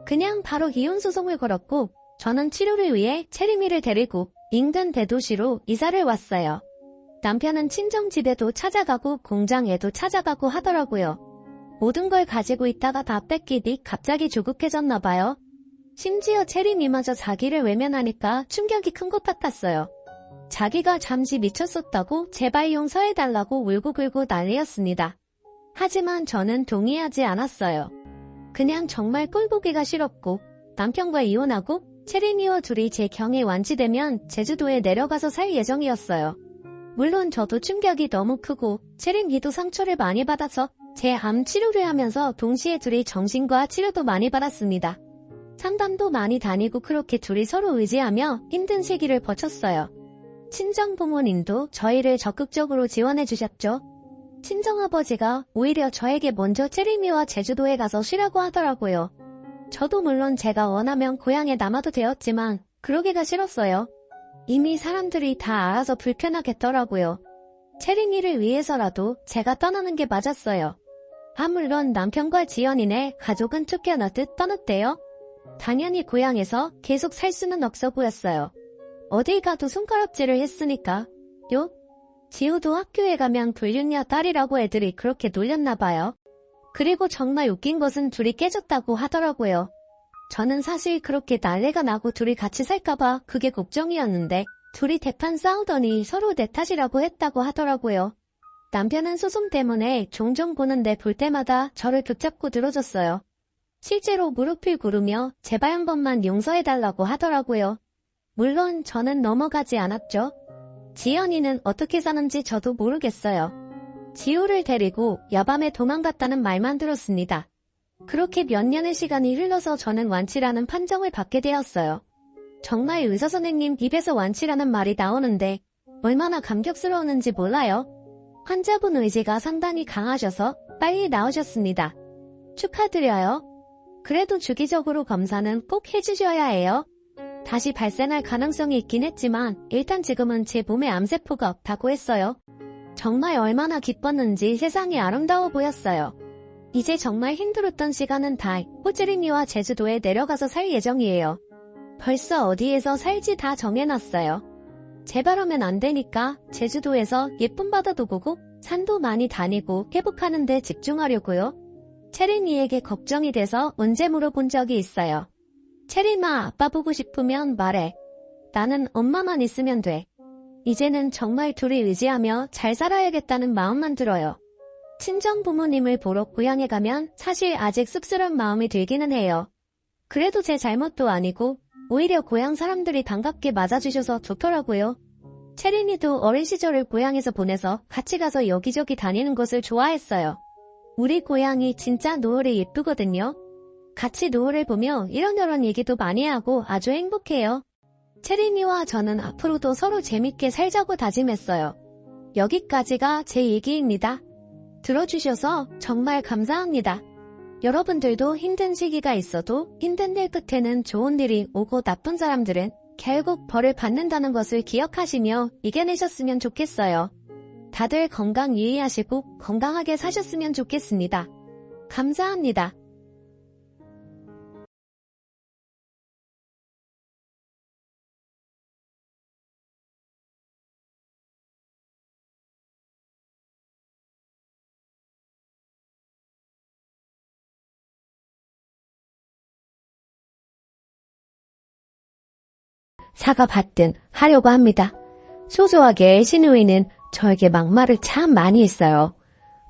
그냥 바로 이혼 소송을 걸었고 저는 치료를 위해 체리미를 데리고 인근 대도시로 이사를 왔어요. 남편은 친정집에도 찾아가고 공장에도 찾아가고 하더라고요. 모든 걸 가지고 있다가 다 뺏기니 갑자기 조급해졌나 봐요. 심지어 체리미마저 자기를 외면하니까 충격이 큰 것 같았어요. 자기가 잠시 미쳤었다고 제발 용서해달라고 울고불고 난리였습니다. 하지만 저는 동의하지 않았어요. 그냥 정말 꼴보기가 싫었고 남편과 이혼하고 체리미와 둘이 제 경에 완치되면 제주도에 내려가서 살 예정이었어요. 물론 저도 충격이 너무 크고 체리미도 상처를 많이 받아서 제 암 치료를 하면서 동시에 둘이 정신과 치료도 많이 받았습니다. 상담도 많이 다니고 그렇게 둘이 서로 의지하며 힘든 시기를 버텼어요. 친정 부모님도 저희를 적극적으로 지원해 주셨죠. 친정아버지가 오히려 저에게 먼저 체리미와 제주도에 가서 쉬라고 하더라고요. 저도 물론 제가 원하면 고향에 남아도 되었지만 그러기가 싫었어요. 이미 사람들이 다 알아서 불편하겠더라고요. 체리미를 위해서라도 제가 떠나는 게 맞았어요. 물론 남편과 지연이네 가족은 쫓겨나듯 떠났대요. 당연히 고향에서 계속 살 수는 없어 보였어요. 어딜 가도 손가락질을 했으니까. 요? 지우도 학교에 가면 불륜녀 딸이라고 애들이 그렇게 놀렸나 봐요. 그리고 정말 웃긴 것은 둘이 깨졌다고 하더라고요. 저는 사실 그렇게 난리가 나고 둘이 같이 살까봐 그게 걱정이었는데 둘이 대판 싸우더니 서로 내 탓이라고 했다고 하더라고요. 남편은 소송 때문에 종종 보는데 볼 때마다 저를 붙잡고 들어줬어요. 실제로 무릎을 꿇으며 제발 한 번만 용서해달라고 하더라고요. 물론 저는 넘어가지 않았죠. 지연이는 어떻게 사는지 저도 모르겠어요. 지우를 데리고 야밤에 도망갔다는 말만 들었습니다. 그렇게 몇 년의 시간이 흘러서 저는 완치라는 판정을 받게 되었어요. 정말 의사 선생님 입에서 완치라는 말이 나오는데 얼마나 감격스러웠는지 몰라요. 환자분 의지가 상당히 강하셔서 빨리 나으셨습니다. 축하드려요. 그래도 주기적으로 검사는 꼭 해주셔야 해요. 다시 발생할 가능성이 있긴 했지만 일단 지금은 제 몸에 암세포가 없다고 했어요. 정말 얼마나 기뻤는지 세상이 아름다워 보였어요. 이제 정말 힘들었던 시간은 다 호주리미와 제주도에 내려가서 살 예정이에요. 벌써 어디에서 살지 다 정해놨어요. 제발 오면 안 되니까 제주도에서 예쁜 바다도 보고 산도 많이 다니고 회복하는 데 집중하려고요. 체린이에게 걱정이 돼서 언제 물어본 적이 있어요. 체린아, 아빠 보고 싶으면 말해. 나는 엄마만 있으면 돼. 이제는 정말 둘이 의지하며 잘 살아야겠다는 마음만 들어요. 친정 부모님을 보러 고향에 가면 사실 아직 씁쓸한 마음이 들기는 해요. 그래도 제 잘못도 아니고 오히려 고향 사람들이 반갑게 맞아주셔서 좋더라고요. 체린이도 어린 시절을 고향에서 보내서 같이 가서 여기저기 다니는 것을 좋아했어요. 우리 고향이 진짜 노을이 예쁘거든요. 같이 노을을 보며 이런저런 얘기도 많이 하고 아주 행복해요. 체린이와 저는 앞으로도 서로 재밌게 살자고 다짐했어요. 여기까지가 제 얘기입니다. 들어주셔서 정말 감사합니다. 여러분들도 힘든 시기가 있어도 힘든 일 끝에는 좋은 일이 오고 나쁜 사람들은 결국 벌을 받는다는 것을 기억하시며 이겨내셨으면 좋겠어요. 다들 건강 유의하시고 건강하게 사셨으면 좋겠습니다. 감사합니다. 사과 받든 하려고 합니다. 소소하게 신우이는 저에게 막말을 참 많이 했어요.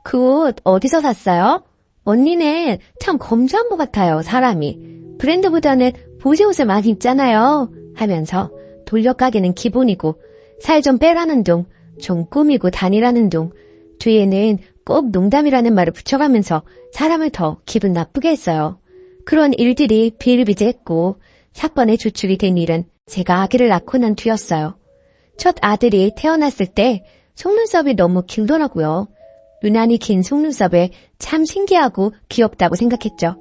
그 옷 어디서 샀어요? 언니는 참 검소한 것 같아요, 사람이. 브랜드보다는 보세 옷을 많이 입잖아요. 하면서 돌려가기는 기본이고 살 좀 빼라는 둥, 좀 꾸미고 다니라는 둥, 뒤에는 꼭 농담이라는 말을 붙여가면서 사람을 더 기분 나쁘게 했어요. 그런 일들이 비일비재했고 사건의 주축이 된 일은 제가 아기를 낳고 난 뒤였어요. 첫 아들이 태어났을 때 속눈썹이 너무 길더라고요. 유난히 긴 속눈썹에 참 신기하고 귀엽다고 생각했죠.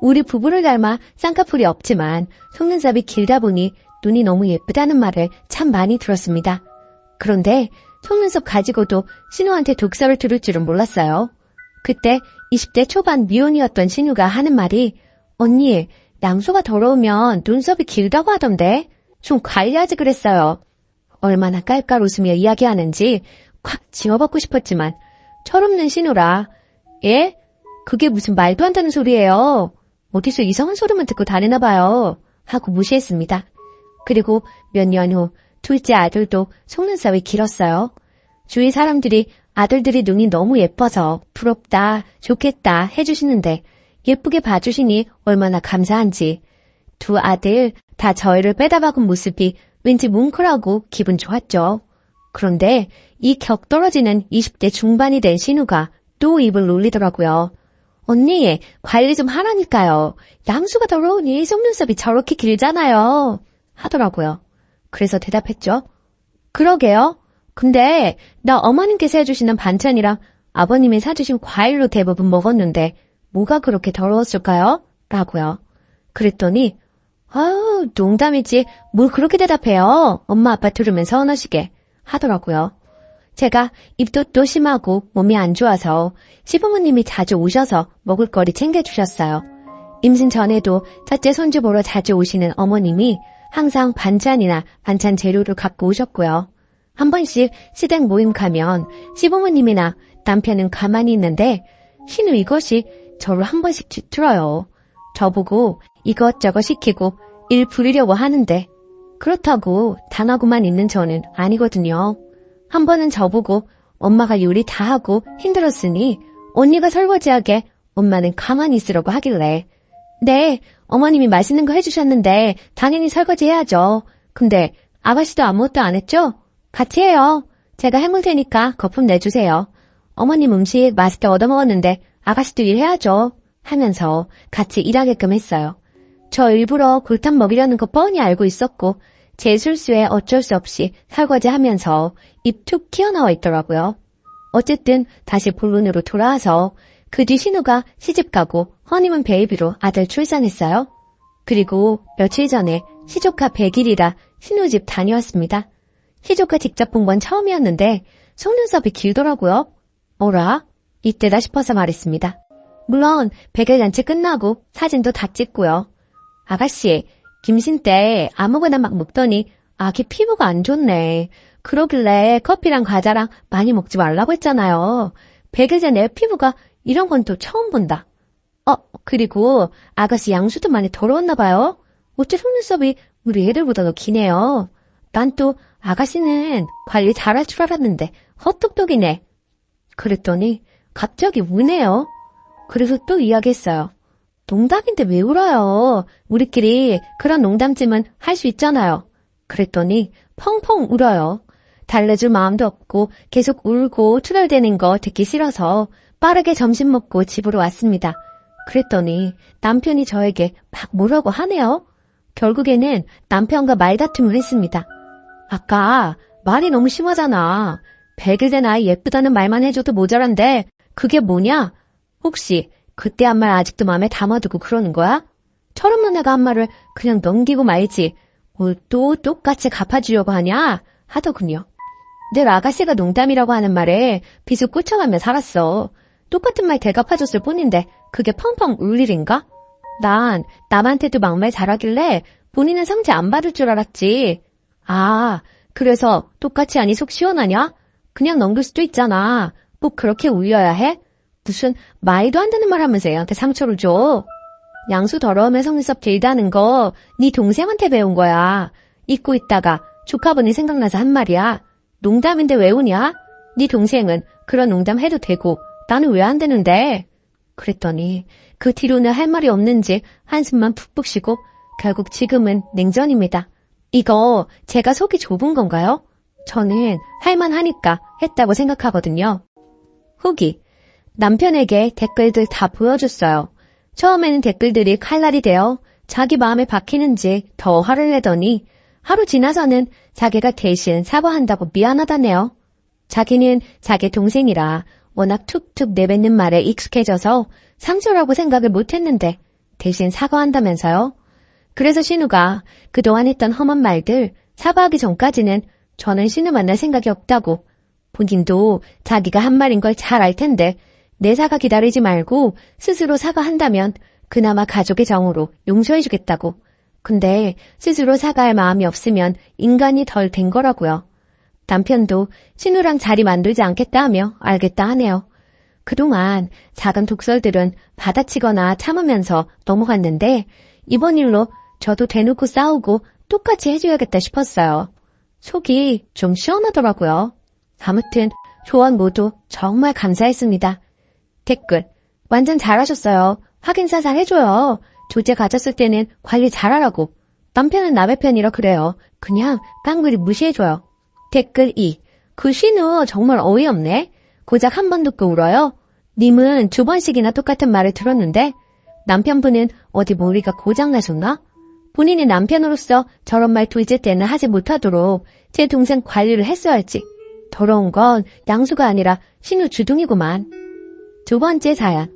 우리 부부를 닮아 쌍꺼풀이 없지만 속눈썹이 길다 보니 눈이 너무 예쁘다는 말을 참 많이 들었습니다. 그런데 속눈썹 가지고도 신우한테 독설을 들을 줄은 몰랐어요. 그때 20대 초반 미혼이었던 신우가 하는 말이 언니, 양수가 더러우면 눈썹이 길다고 하던데 좀 관리하지 그랬어요. 얼마나 깔깔 웃으며 이야기하는지 콱 지워받고 싶었지만 철없는 신우라 예? 그게 무슨 말도 안 되는 소리예요. 어디서 이상한 소리만 듣고 다니나 봐요. 하고 무시했습니다. 그리고 몇 년 후 둘째 아들도 속눈썹이 길었어요. 주위 사람들이 아들들이 눈이 너무 예뻐서 부럽다, 좋겠다 해주시는데 예쁘게 봐주시니 얼마나 감사한지. 두 아들 다 저희를 빼다박은 모습이 왠지 뭉클하고 기분 좋았죠. 그런데 이 격떨어지는 20대 중반이 된 신우가 또 입을 놀리더라고요. 언니, 관리 좀 하라니까요. 양수가 더러우니 속눈썹이 저렇게 길잖아요. 하더라고요. 그래서 대답했죠. 그러게요. 근데 나 어머님께서 해주시는 반찬이랑 아버님이 사주신 과일로 대부분 먹었는데 뭐가 그렇게 더러웠을까요? 라고요. 그랬더니 아유, 농담이지. 뭘 그렇게 대답해요. 엄마 아빠 들으면 서운하시게 하더라고요. 제가 입도 또 심하고 몸이 안 좋아서 시부모님이 자주 오셔서 먹을거리 챙겨주셨어요. 임신 전에도 첫째 손주 보러 자주 오시는 어머님이 항상 반찬이나 반찬 재료를 갖고 오셨고요. 한 번씩 시댁 모임 가면 시부모님이나 남편은 가만히 있는데 신우 이것이 저를 한 번씩 뒤틀어요. 저보고 이것저것 시키고 일 부리려고 하는데 그렇다고 단하고만 있는 저는 아니거든요. 한 번은 저보고 엄마가 요리 다 하고 힘들었으니 언니가 설거지하게 엄마는 가만히 있으라고 하길래 네, 어머님이 맛있는 거 해주셨는데 당연히 설거지 해야죠. 근데 아가씨도 아무것도 안 했죠? 같이 해요. 제가 해물 테니까 거품 내주세요. 어머님 음식 맛있게 얻어먹었는데 아가씨도 일해야죠. 하면서 같이 일하게끔 했어요. 저 일부러 골탕 먹이려는 거 뻔히 알고 있었고 제 실수에 어쩔 수 없이 설거지하면서 입 툭 튀어나와 있더라고요. 어쨌든 다시 본론으로 돌아와서 그 뒤 신우가 시집가고 허니문 베이비로 아들 출산했어요. 그리고 며칠 전에 시조카 100일이라 신우 집 다녀왔습니다. 시조카 직접 본 건 처음이었는데 속눈썹이 길더라고요. 어라? 이때다 싶어서 말했습니다. 물론 100일 잔치 끝나고 사진도 다 찍고요. 아가씨, 김신 때 아무거나 막 먹더니 아기 피부가 안 좋네. 그러길래 커피랑 과자랑 많이 먹지 말라고 했잖아요. 100일 전에 피부가 이런 건 또 처음 본다. 그리고 아가씨 양수도 많이 더러웠나 봐요. 어째 속눈썹이 우리 애들보다 더 기네요. 난 또 아가씨는 관리 잘할 줄 알았는데 헛똑똑이네. 그랬더니 갑자기 우네요. 그래서 또 이야기했어요. 농담인데 왜 울어요? 우리끼리 그런 농담쯤은 할 수 있잖아요. 그랬더니 펑펑 울어요. 달래줄 마음도 없고 계속 울고 투덜대는 거 듣기 싫어서 빠르게 점심 먹고 집으로 왔습니다. 그랬더니 남편이 저에게 막 뭐라고 하네요. 결국에는 남편과 말다툼을 했습니다. 아까 말이 너무 심하잖아. 100일 된 아이 예쁘다는 말만 해줘도 모자란데 그게 뭐냐? 혹시 그때 한 말 아직도 마음에 담아두고 그러는 거야? 철없는 애가 한 말을 그냥 넘기고 말지 뭘 또 똑같이 갚아주려고 하냐? 하더군요. 늘 아가씨가 농담이라고 하는 말에 비수 꽂혀가며 살았어. 똑같은 말 대갚아줬을 뿐인데 그게 펑펑 울 일인가? 난 남한테도 막말 잘하길래 본인은 상처 안 받을 줄 알았지. 아, 그래서 똑같이 하니 속 시원하냐? 그냥 넘길 수도 있잖아. 꼭 그렇게 울려야 해? 무슨 말도 안 되는 말 하면서 애한테 상처를 줘. 양수 더러우면 속눈썹 길다는 거 네 동생한테 배운 거야. 잊고 있다가 조카분이 생각나서 한 말이야. 농담인데 왜 우냐? 네 동생은 그런 농담 해도 되고 나는 왜 안 되는데? 그랬더니 그 뒤로는 할 말이 없는지 한숨만 푹푹 쉬고 결국 지금은 냉전입니다. 이거 제가 속이 좁은 건가요? 저는 할만하니까 했다고 생각하거든요. 후기. 남편에게 댓글들 다 보여줬어요. 처음에는 댓글들이 칼날이 되어 자기 마음에 박히는지 더 화를 내더니 하루 지나서는 자기가 대신 사과한다고 미안하다네요. 자기는 자기 동생이라 워낙 툭툭 내뱉는 말에 익숙해져서 상처라고 생각을 못했는데 대신 사과한다면서요. 그래서 신우가 그동안 했던 험한 말들 사과하기 전까지는 저는 신우 만날 생각이 없다고, 본인도 자기가 한 말인 걸 잘 알 텐데 내 사과 기다리지 말고 스스로 사과한다면 그나마 가족의 정으로 용서해주겠다고. 근데 스스로 사과할 마음이 없으면 인간이 덜 된 거라고요. 남편도 신우랑 자리 만들지 않겠다 하며 알겠다 하네요. 그동안 작은 독설들은 받아치거나 참으면서 넘어갔는데 이번 일로 저도 대놓고 싸우고 똑같이 해줘야겠다 싶었어요. 속이 좀 시원하더라고요. 아무튼 조언 모두 정말 감사했습니다. 댓글. 완전 잘하셨어요. 확인사살 해줘요. 조제 가졌을 때는 관리 잘하라고. 남편은 남의 편이라 그래요. 그냥 깡그리 무시해줘요. 댓글 2. 그 신우 정말 어이없네. 고작 한 번 듣고 울어요. 님은 2번씩이나 똑같은 말을 들었는데 남편분은 어디 머리가 고장나셨나? 본인이 남편으로서 저런 말 둘째 때는 하지 못하도록 제 동생 관리를 했어야 할지. 더러운 건 양수가 아니라 신우 주둥이구만. 2번째 사연.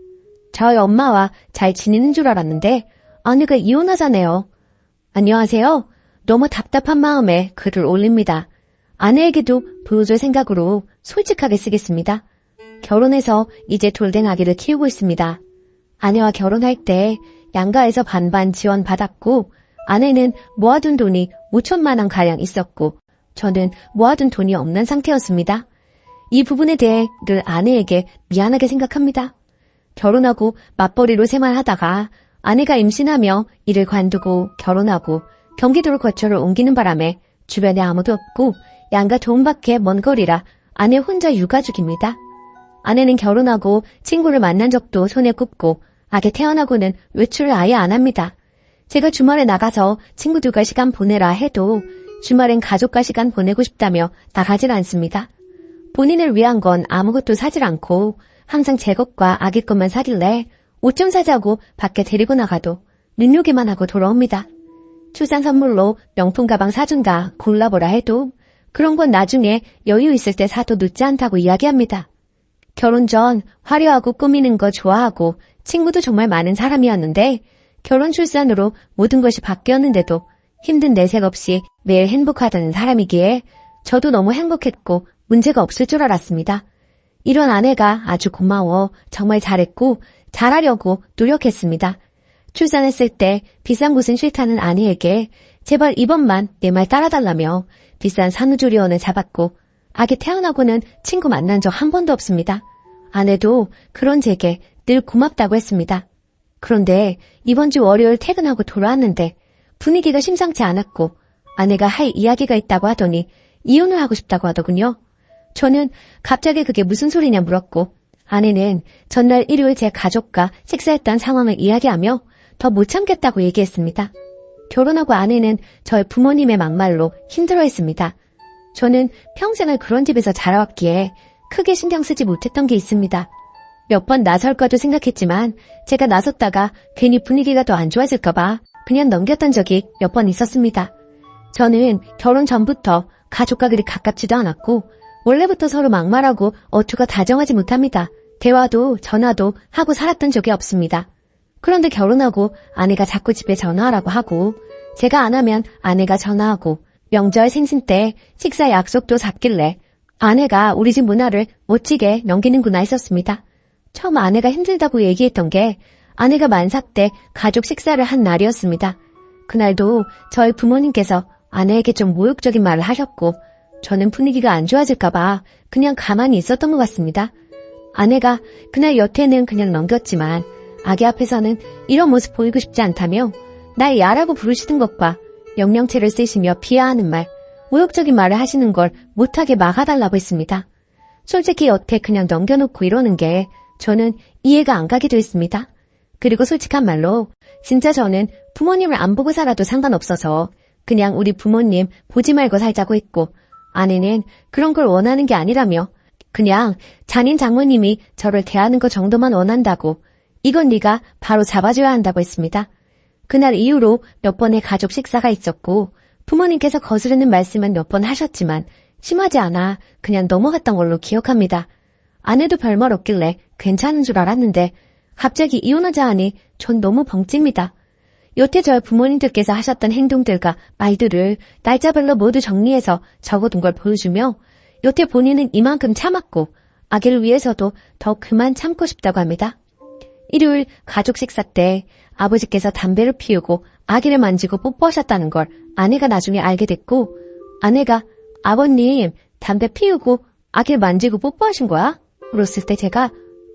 저희 엄마와 잘 지내는 줄 알았는데 아내가 이혼하자네요. 안녕하세요. 너무 답답한 마음에 글을 올립니다. 아내에게도 보여줄 생각으로 솔직하게 쓰겠습니다. 결혼해서 이제 돌된 아기를 키우고 있습니다. 아내와 결혼할 때 양가에서 반반 지원 받았고 아내는 모아둔 돈이 5천만 원 가량 있었고 저는 모아둔 돈이 없는 상태였습니다. 이 부분에 대해 늘 아내에게 미안하게 생각합니다. 결혼하고 맞벌이로 생활하다가 아내가 임신하며 일을 관두고 결혼하고 경기도로 거처를 옮기는 바람에 주변에 아무도 없고 양가 도움밖에 먼 거리라 아내 혼자 육아중입니다. 아내는 결혼하고 친구를 만난 적도 손에 꼽고 아기 태어나고는 외출을 아예 안 합니다. 제가 주말에 나가서 친구들과 시간 보내라 해도 주말엔 가족과 시간 보내고 싶다며 나가질 않습니다. 본인을 위한 건 아무것도 사질 않고 항상 제 것과 아기 것만 사길래 옷 좀 사자고 밖에 데리고 나가도 눈요기만 하고 돌아옵니다. 출산 선물로 명품 가방 사준다 골라보라 해도 그런 건 나중에 여유 있을 때 사도 늦지 않다고 이야기합니다. 결혼 전 화려하고 꾸미는 거 좋아하고 친구도 정말 많은 사람이었는데 결혼 출산으로 모든 것이 바뀌었는데도 힘든 내색 없이 매일 행복하다는 사람이기에 저도 너무 행복했고 문제가 없을 줄 알았습니다. 이런 아내가 아주 고마워 정말 잘했고 잘하려고 노력했습니다. 출산했을 때 비싼 곳은 싫다는 아내에게 제발 이번만 내 말 따라달라며 비싼 산후조리원을 잡았고 아기 태어나고는 친구 만난 적 한 번도 없습니다. 아내도 그런 제게 늘 고맙다고 했습니다. 그런데 이번 주 월요일 퇴근하고 돌아왔는데 분위기가 심상치 않았고 아내가 할 이야기가 있다고 하더니 이혼을 하고 싶다고 하더군요. 저는 갑자기 그게 무슨 소리냐 물었고 아내는 전날 일요일 제 가족과 식사했던 상황을 이야기하며 더 못 참겠다고 얘기했습니다. 결혼하고 아내는 저희 부모님의 막말로 힘들어했습니다. 저는 평생을 그런 집에서 자라왔기에 크게 신경 쓰지 못했던 게 있습니다. 몇 번 나설까도 생각했지만 제가 나섰다가 괜히 분위기가 더 안 좋아질까봐 그냥 넘겼던 적이 몇 번 있었습니다. 저는 결혼 전부터 가족과 그리 가깝지도 않았고 원래부터 서로 막말하고 어투가 다정하지 못합니다. 대화도 전화도 하고 살았던 적이 없습니다. 그런데 결혼하고 아내가 자꾸 집에 전화하라고 하고 제가 안 하면 아내가 전화하고 명절 생신 때 식사 약속도 잡길래 아내가 우리 집 문화를 멋지게 넘기는구나 했었습니다. 처음 아내가 힘들다고 얘기했던 게 아내가 만삭 때 가족 식사를 한 날이었습니다. 그날도 저희 부모님께서 아내에게 좀 모욕적인 말을 하셨고 저는 분위기가 안 좋아질까봐 그냥 가만히 있었던 것 같습니다. 아내가 그날 여태는 그냥 넘겼지만 아기 앞에서는 이런 모습 보이고 싶지 않다며 날 야라고 부르시던 것과 명령체를 쓰시며 비하하는 말, 모욕적인 말을 하시는 걸 못하게 막아달라고 했습니다. 솔직히 여태 그냥 넘겨놓고 이러는 게 저는 이해가 안 가기도 했습니다. 그리고 솔직한 말로 진짜 저는 부모님을 안 보고 살아도 상관없어서 그냥 우리 부모님 보지 말고 살자고 했고, 아내는 그런 걸 원하는 게 아니라며 그냥 잔인 장모님이 저를 대하는 것 정도만 원한다고, 이건 네가 바로 잡아줘야 한다고 했습니다. 그날 이후로 몇 번의 가족 식사가 있었고 부모님께서 거스르는 말씀은 몇 번 하셨지만 심하지 않아 그냥 넘어갔던 걸로 기억합니다. 아내도 별말 없길래 괜찮은 줄 알았는데 갑자기 이혼하자 하니 전 너무 벙찝니다. 여태 저희 부모님들께서 하셨던 행동들과 말들을 날짜별로 모두 정리해서 적어둔 걸 보여주며 여태 본인은 이만큼 참았고 아기를 위해서도 더 그만 참고 싶다고 합니다. 일요일 가족 식사 때 아버지께서 담배를 피우고 아기를 만지고 뽀뽀하셨다는 걸 아내가 나중에 알게 됐고, 아내가 아버님 담배 피우고 아기를 만지고 뽀뽀하신 거야? 물었을 때 제가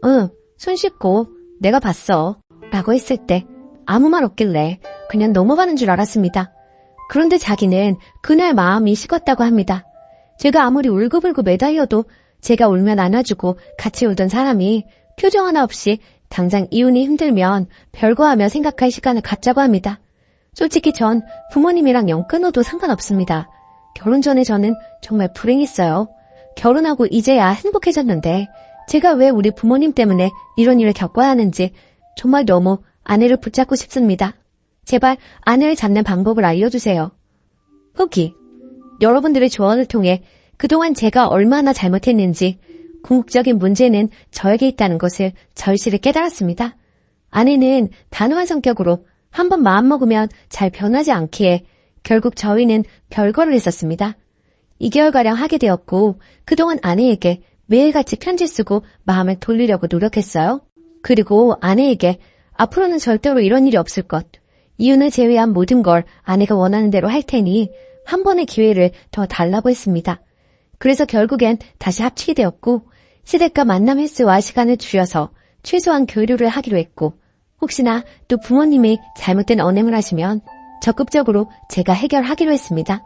응, 손 씻고 내가 봤어 라고 했을 때 아무 말 없길래 그냥 넘어가는 줄 알았습니다. 그런데 자기는 그날 마음이 식었다고 합니다. 제가 아무리 울고불고 매달려도 제가 울면 안아주고 같이 울던 사람이 표정 하나 없이 당장 이혼이 힘들면 별거하며 생각할 시간을 갖자고 합니다. 솔직히 전 부모님이랑 영 끊어도 상관없습니다. 결혼 전에 저는 정말 불행했어요. 결혼하고 이제야 행복해졌는데 제가 왜 우리 부모님 때문에 이런 일을 겪어야 하는지 정말 너무 아내를 붙잡고 싶습니다. 제발 아내를 잡는 방법을 알려주세요. 후기. 여러분들의 조언을 통해 그동안 제가 얼마나 잘못했는지, 궁극적인 문제는 저에게 있다는 것을 절실히 깨달았습니다. 아내는 단호한 성격으로 한번 마음먹으면 잘 변하지 않기에 결국 저희는 별거를 했었습니다. 2개월가량 하게 되었고 그동안 아내에게 매일같이 편지 쓰고 마음을 돌리려고 노력했어요. 그리고 아내에게 앞으로는 절대로 이런 일이 없을 것, 이혼을 제외한 모든 걸 아내가 원하는 대로 할 테니 한 번의 기회를 더 달라고 했습니다. 그래서 결국엔 다시 합치게 되었고 시댁과 만남 횟수와 시간을 줄여서 최소한 교류를 하기로 했고, 혹시나 또 부모님이 잘못된 언행을 하시면 적극적으로 제가 해결하기로 했습니다.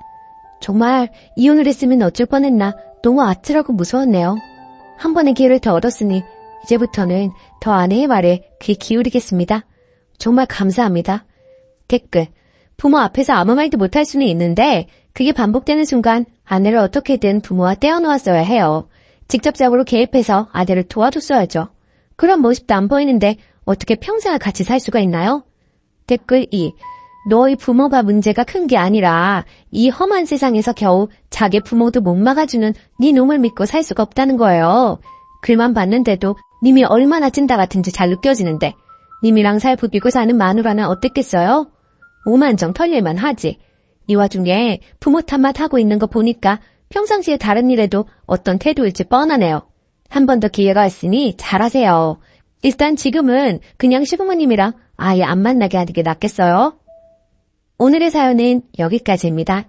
정말 이혼을 했으면 어쩔 뻔했나 너무 아찔하고 무서웠네요. 한 번의 기회를 더 얻었으니 이제부터는 더 아내의 말에 귀 기울이겠습니다. 정말 감사합니다. 댓글. 부모 앞에서 아무 말도 못할 수는 있는데 그게 반복되는 순간 아내를 어떻게든 부모와 떼어놓았어야 해요. 직접적으로 개입해서 아내를 도와줬어야죠. 그런 모습도 안 보이는데 어떻게 평생을 같이 살 수가 있나요? 댓글 2. 너희 부모가 문제가 큰 게 아니라 이 험한 세상에서 겨우 자기 부모도 못 막아주는 네 놈을 믿고 살 수가 없다는 거예요. 글만 봤는데도 님이 얼마나 찐따 같은지 잘 느껴지는데 님이랑 살 부비고 사는 마누라는 어땠겠어요? 오만정 털릴만 하지. 이 와중에 부모 탓만 하고 있는 거 보니까 평상시에 다른 일에도 어떤 태도일지 뻔하네요. 한 번 더 기회가 있으니 잘하세요. 일단 지금은 그냥 시부모님이랑 아예 안 만나게 하는 게 낫겠어요? 오늘의 사연은 여기까지입니다.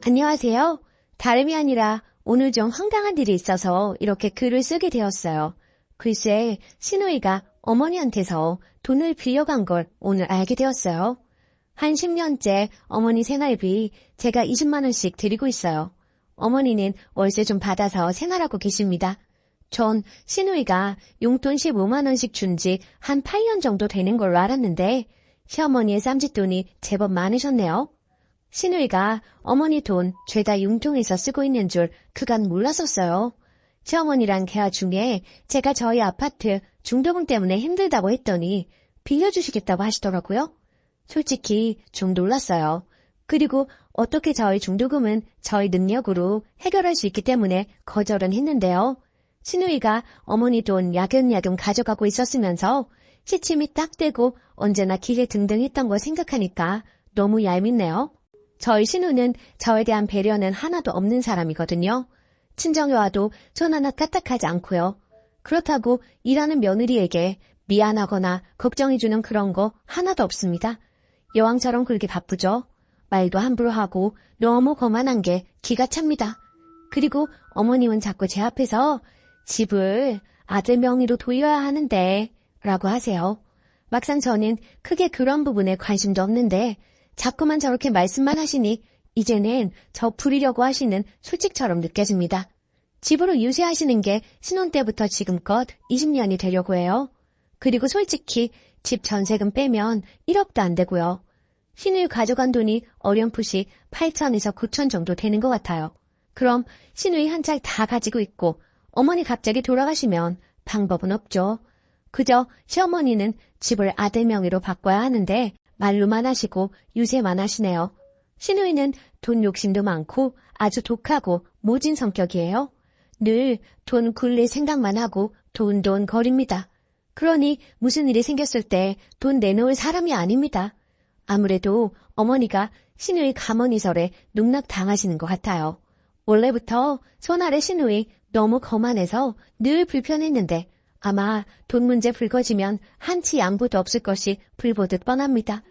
안녕하세요. 다름이 아니라 오늘 좀 황당한 일이 있어서 이렇게 글을 쓰게 되었어요. 글쎄, 신우이가 어머니한테서 돈을 빌려간 걸 오늘 알게 되었어요. 한 10년째 어머니 생활비 제가 20만 원씩 드리고 있어요. 어머니는 월세 좀 받아서 생활하고 계십니다. 전 신우이가 용돈 15만 원씩 준 지 한 8년 정도 되는 걸로 알았는데 시어머니의 쌈짓돈이 제법 많으셨네요. 신우이가 어머니 돈 죄다 융통해서 쓰고 있는 줄 그간 몰랐었어요. 시어머니랑 대화 중에 제가 저희 아파트 중도금 때문에 힘들다고 했더니 빌려주시겠다고 하시더라고요. 솔직히 좀 놀랐어요. 그리고 어떻게 저희 중도금은 저희 능력으로 해결할 수 있기 때문에 거절은 했는데요. 신우이가 어머니 돈 야금야금 가져가고 있었으면서 시침이 딱 되고 언제나 기계 등등 했던 거 생각하니까 너무 얄밉네요. 저희 신우는 저에 대한 배려는 하나도 없는 사람이거든요. 친정에 와도 전 하나 까딱하지 않고요. 그렇다고 일하는 며느리에게 미안하거나 걱정해주는 그런 거 하나도 없습니다. 여왕처럼 그렇게 바쁘죠. 말도 함부로 하고 너무 거만한 게 기가 찹니다. 그리고 어머님은 자꾸 제 앞에서 집을 아들 명의로 돌려야 하는데 라고 하세요. 막상 저는 크게 그런 부분에 관심도 없는데 자꾸만 저렇게 말씀만 하시니 이제는 저 부리려고 하시는 술집처럼 느껴집니다. 집으로 유세하시는 게 신혼 때부터 지금껏 20년이 되려고 해요. 그리고 솔직히 집 전세금 빼면 1억도 안 되고요. 신우이 가져간 돈이 어렴풋이 8천에서 9천 정도 되는 것 같아요. 그럼 신우이 한 차 다 가지고 있고 어머니 갑자기 돌아가시면 방법은 없죠. 그저 시어머니는 집을 아들 명의로 바꿔야 하는데 말로만 하시고 유세만 하시네요. 신우이는 돈 욕심도 많고 아주 독하고 모진 성격이에요. 늘 돈 굴릴 생각만 하고 돈 거립니다. 그러니 무슨 일이 생겼을 때 돈 내놓을 사람이 아닙니다. 아무래도 어머니가 신우이 가머니설에 농락당하시는 것 같아요. 원래부터 손아래 신우이 너무 거만해서 늘 불편했는데 아마 돈 문제 불거지면 한치 양보도 없을 것이 불보듯 뻔합니다.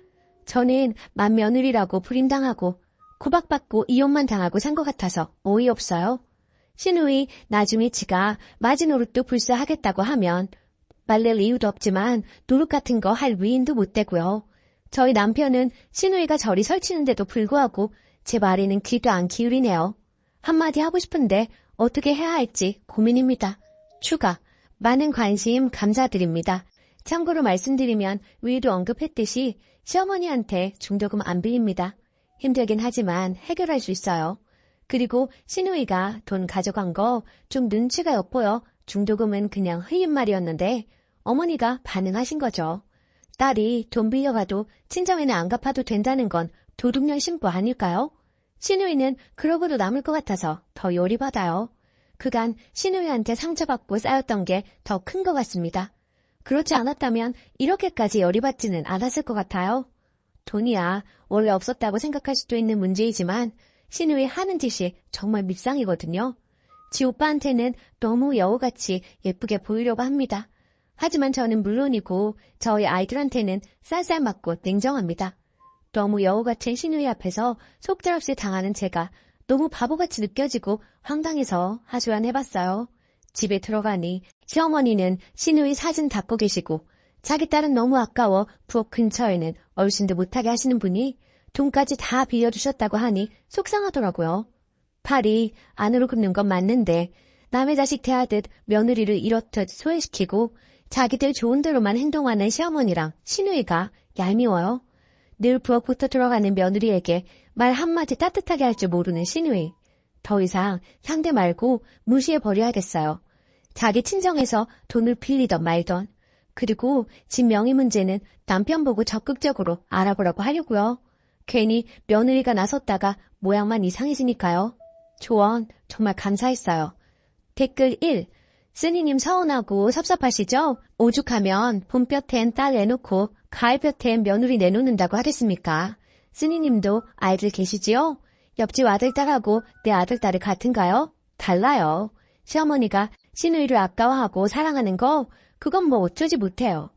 저는 맏며느리라고 불임당하고 구박받고 이혼만 당하고 산 것 같아서 어이없어요. 신우이 나중에 지가 마지노릇도 불사하겠다고 하면 말릴 이유도 없지만 노릇 같은 거 할 위인도 못 되고요. 저희 남편은 신우이가 저리 설치는데도 불구하고 제 말에는 귀도 안 기울이네요. 한마디 하고 싶은데 어떻게 해야 할지 고민입니다. 추가, 많은 관심 감사드립니다. 참고로 말씀드리면 위에도 언급했듯이 시어머니한테 중도금 안 빌립니다. 힘들긴 하지만 해결할 수 있어요. 그리고 신우이가 돈 가져간 거 좀 눈치가 엿보여 중도금은 그냥 흐인 말이었는데 어머니가 반응하신 거죠. 딸이 돈 빌려가도 친정에는 안 갚아도 된다는 건 도둑년 신부 아닐까요? 신우이는 그러고도 남을 것 같아서 더 열이받아요. 그간 신우이한테 상처받고 쌓였던 게 더 큰 것 같습니다. 그렇지 않았다면 이렇게까지 열이받지는 않았을 것 같아요. 돈이야 원래 없었다고 생각할 수도 있는 문제이지만 신우이 하는 짓이 정말 밉상이거든요. 지 오빠한테는 너무 여우같이 예쁘게 보이려고 합니다. 하지만 저는 물론이고 저희 아이들한테는 쌀쌀맞고 냉정합니다. 너무 여우같은 신우이 앞에서 속절없이 당하는 제가 너무 바보같이 느껴지고 황당해서 하소연해봤어요. 집에 들어가니 시어머니는 신우이 사진 닦고 계시고 자기 딸은 너무 아까워 부엌 근처에는 얼씬도 못하게 하시는 분이 돈까지 다 빌려주셨다고 하니 속상하더라고요. 팔이 안으로 굽는 건 맞는데 남의 자식 대하듯 며느리를 이렇듯 소외시키고 자기들 좋은 대로만 행동하는 시어머니랑 신우이가 얄미워요. 늘 부엌부터 들어가는 며느리에게 말 한마디 따뜻하게 할 줄 모르는 신우이. 더 이상 상대 말고 무시해버려야겠어요. 자기 친정에서 돈을 빌리던 말던. 그리고 집 명의 문제는 남편 보고 적극적으로 알아보라고 하려고요. 괜히 며느리가 나섰다가 모양만 이상해지니까요. 조언 정말 감사했어요. 댓글 1. 쓰니님 서운하고 섭섭하시죠? 오죽하면 봄볕엔 딸 내놓고 가을볕엔 며느리 내놓는다고 하겠습니까? 쓰니님도 아이들 계시지요? 옆집 아들딸하고 내 아들딸이 같은가요? 달라요. 시어머니가 신우이를 아까워하고 사랑하는 거 그건 뭐 어쩌지 못해요.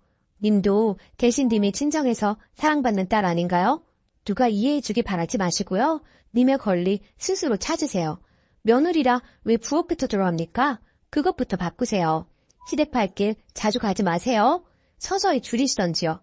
님도 계신 님이 친정에서 사랑받는 딸 아닌가요? 누가 이해해주기 바라지 마시고요. 님의 권리 스스로 찾으세요. 며느리라 왜 부엌부터 들어갑니까? 그것부터 바꾸세요. 시댁팔길 자주 가지 마세요. 서서히 줄이시던지요.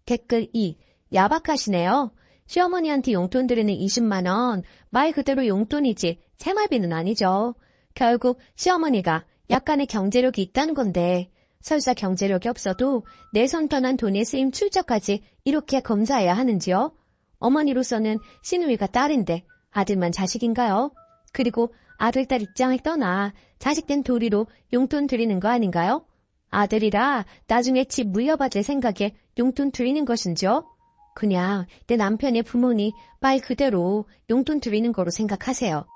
댓글 2. 야박하시네요. 시어머니한테 용돈 드리는 20만 원, 말 그대로 용돈이지 생활비는 아니죠. 결국 시어머니가 약간의 경제력이 있다는 건데 설사 경제력이 없어도 내 손 떠난 돈의 쓰임 출처까지 이렇게 검사해야 하는지요? 어머니로서는 신우이가 딸인데 아들만 자식인가요? 그리고 아들, 딸 입장을 떠나 자식된 도리로 용돈 드리는 거 아닌가요? 아들이라 나중에 집 물려받을 생각에 용돈 드리는 것인지요? 그냥 내 남편의 부모니 말 그대로 용돈 드리는 거로 생각하세요.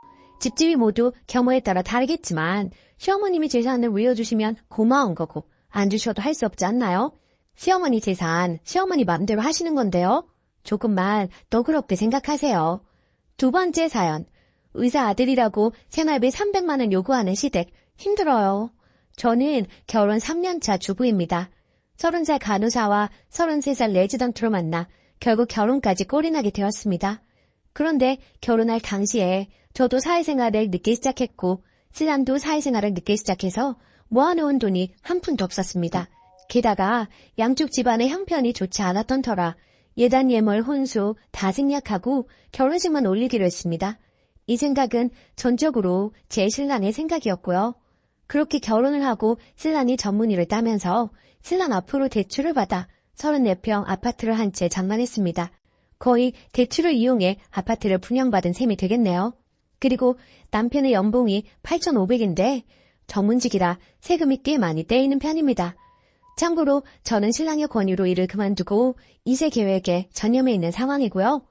집집이 모두 규모에 따라 다르겠지만 시어머님이 재산을 물려주시면 고마운 거고 안 주셔도 할 수 없지 않나요? 시어머니 재산 시어머니 마음대로 하시는 건데요. 조금만 너그럽게 생각하세요. 두 번째 사연. 의사 아들이라고 생활비 300만 원 요구하는 시댁 힘들어요. 저는 결혼 3년차 주부입니다. 30살 간호사와 33살 레지던트로 만나 결국 결혼까지 꼴이나게 되었습니다. 그런데 결혼할 당시에 저도 사회생활을 늦게 시작했고 신랑도 사회생활을 늦게 시작해서 모아놓은 돈이 한 푼도 없었습니다. 게다가 양쪽 집안의 형편이 좋지 않았던 터라 예단 예물 혼수 다 생략하고 결혼식만 올리기로 했습니다. 이 생각은 전적으로 제 신랑의 생각이었고요. 그렇게 결혼을 하고 신랑이 전문의를 따면서 신랑 앞으로 대출을 받아 34평 아파트를 한 채 장만했습니다. 거의 대출을 이용해 아파트를 분양받은 셈이 되겠네요. 그리고 남편의 연봉이 8,500인데 전문직이라 세금이 꽤 많이 떼이는 편입니다. 참고로 저는 신랑의 권유로 일을 그만두고 2세 계획에 전념해 있는 상황이고요.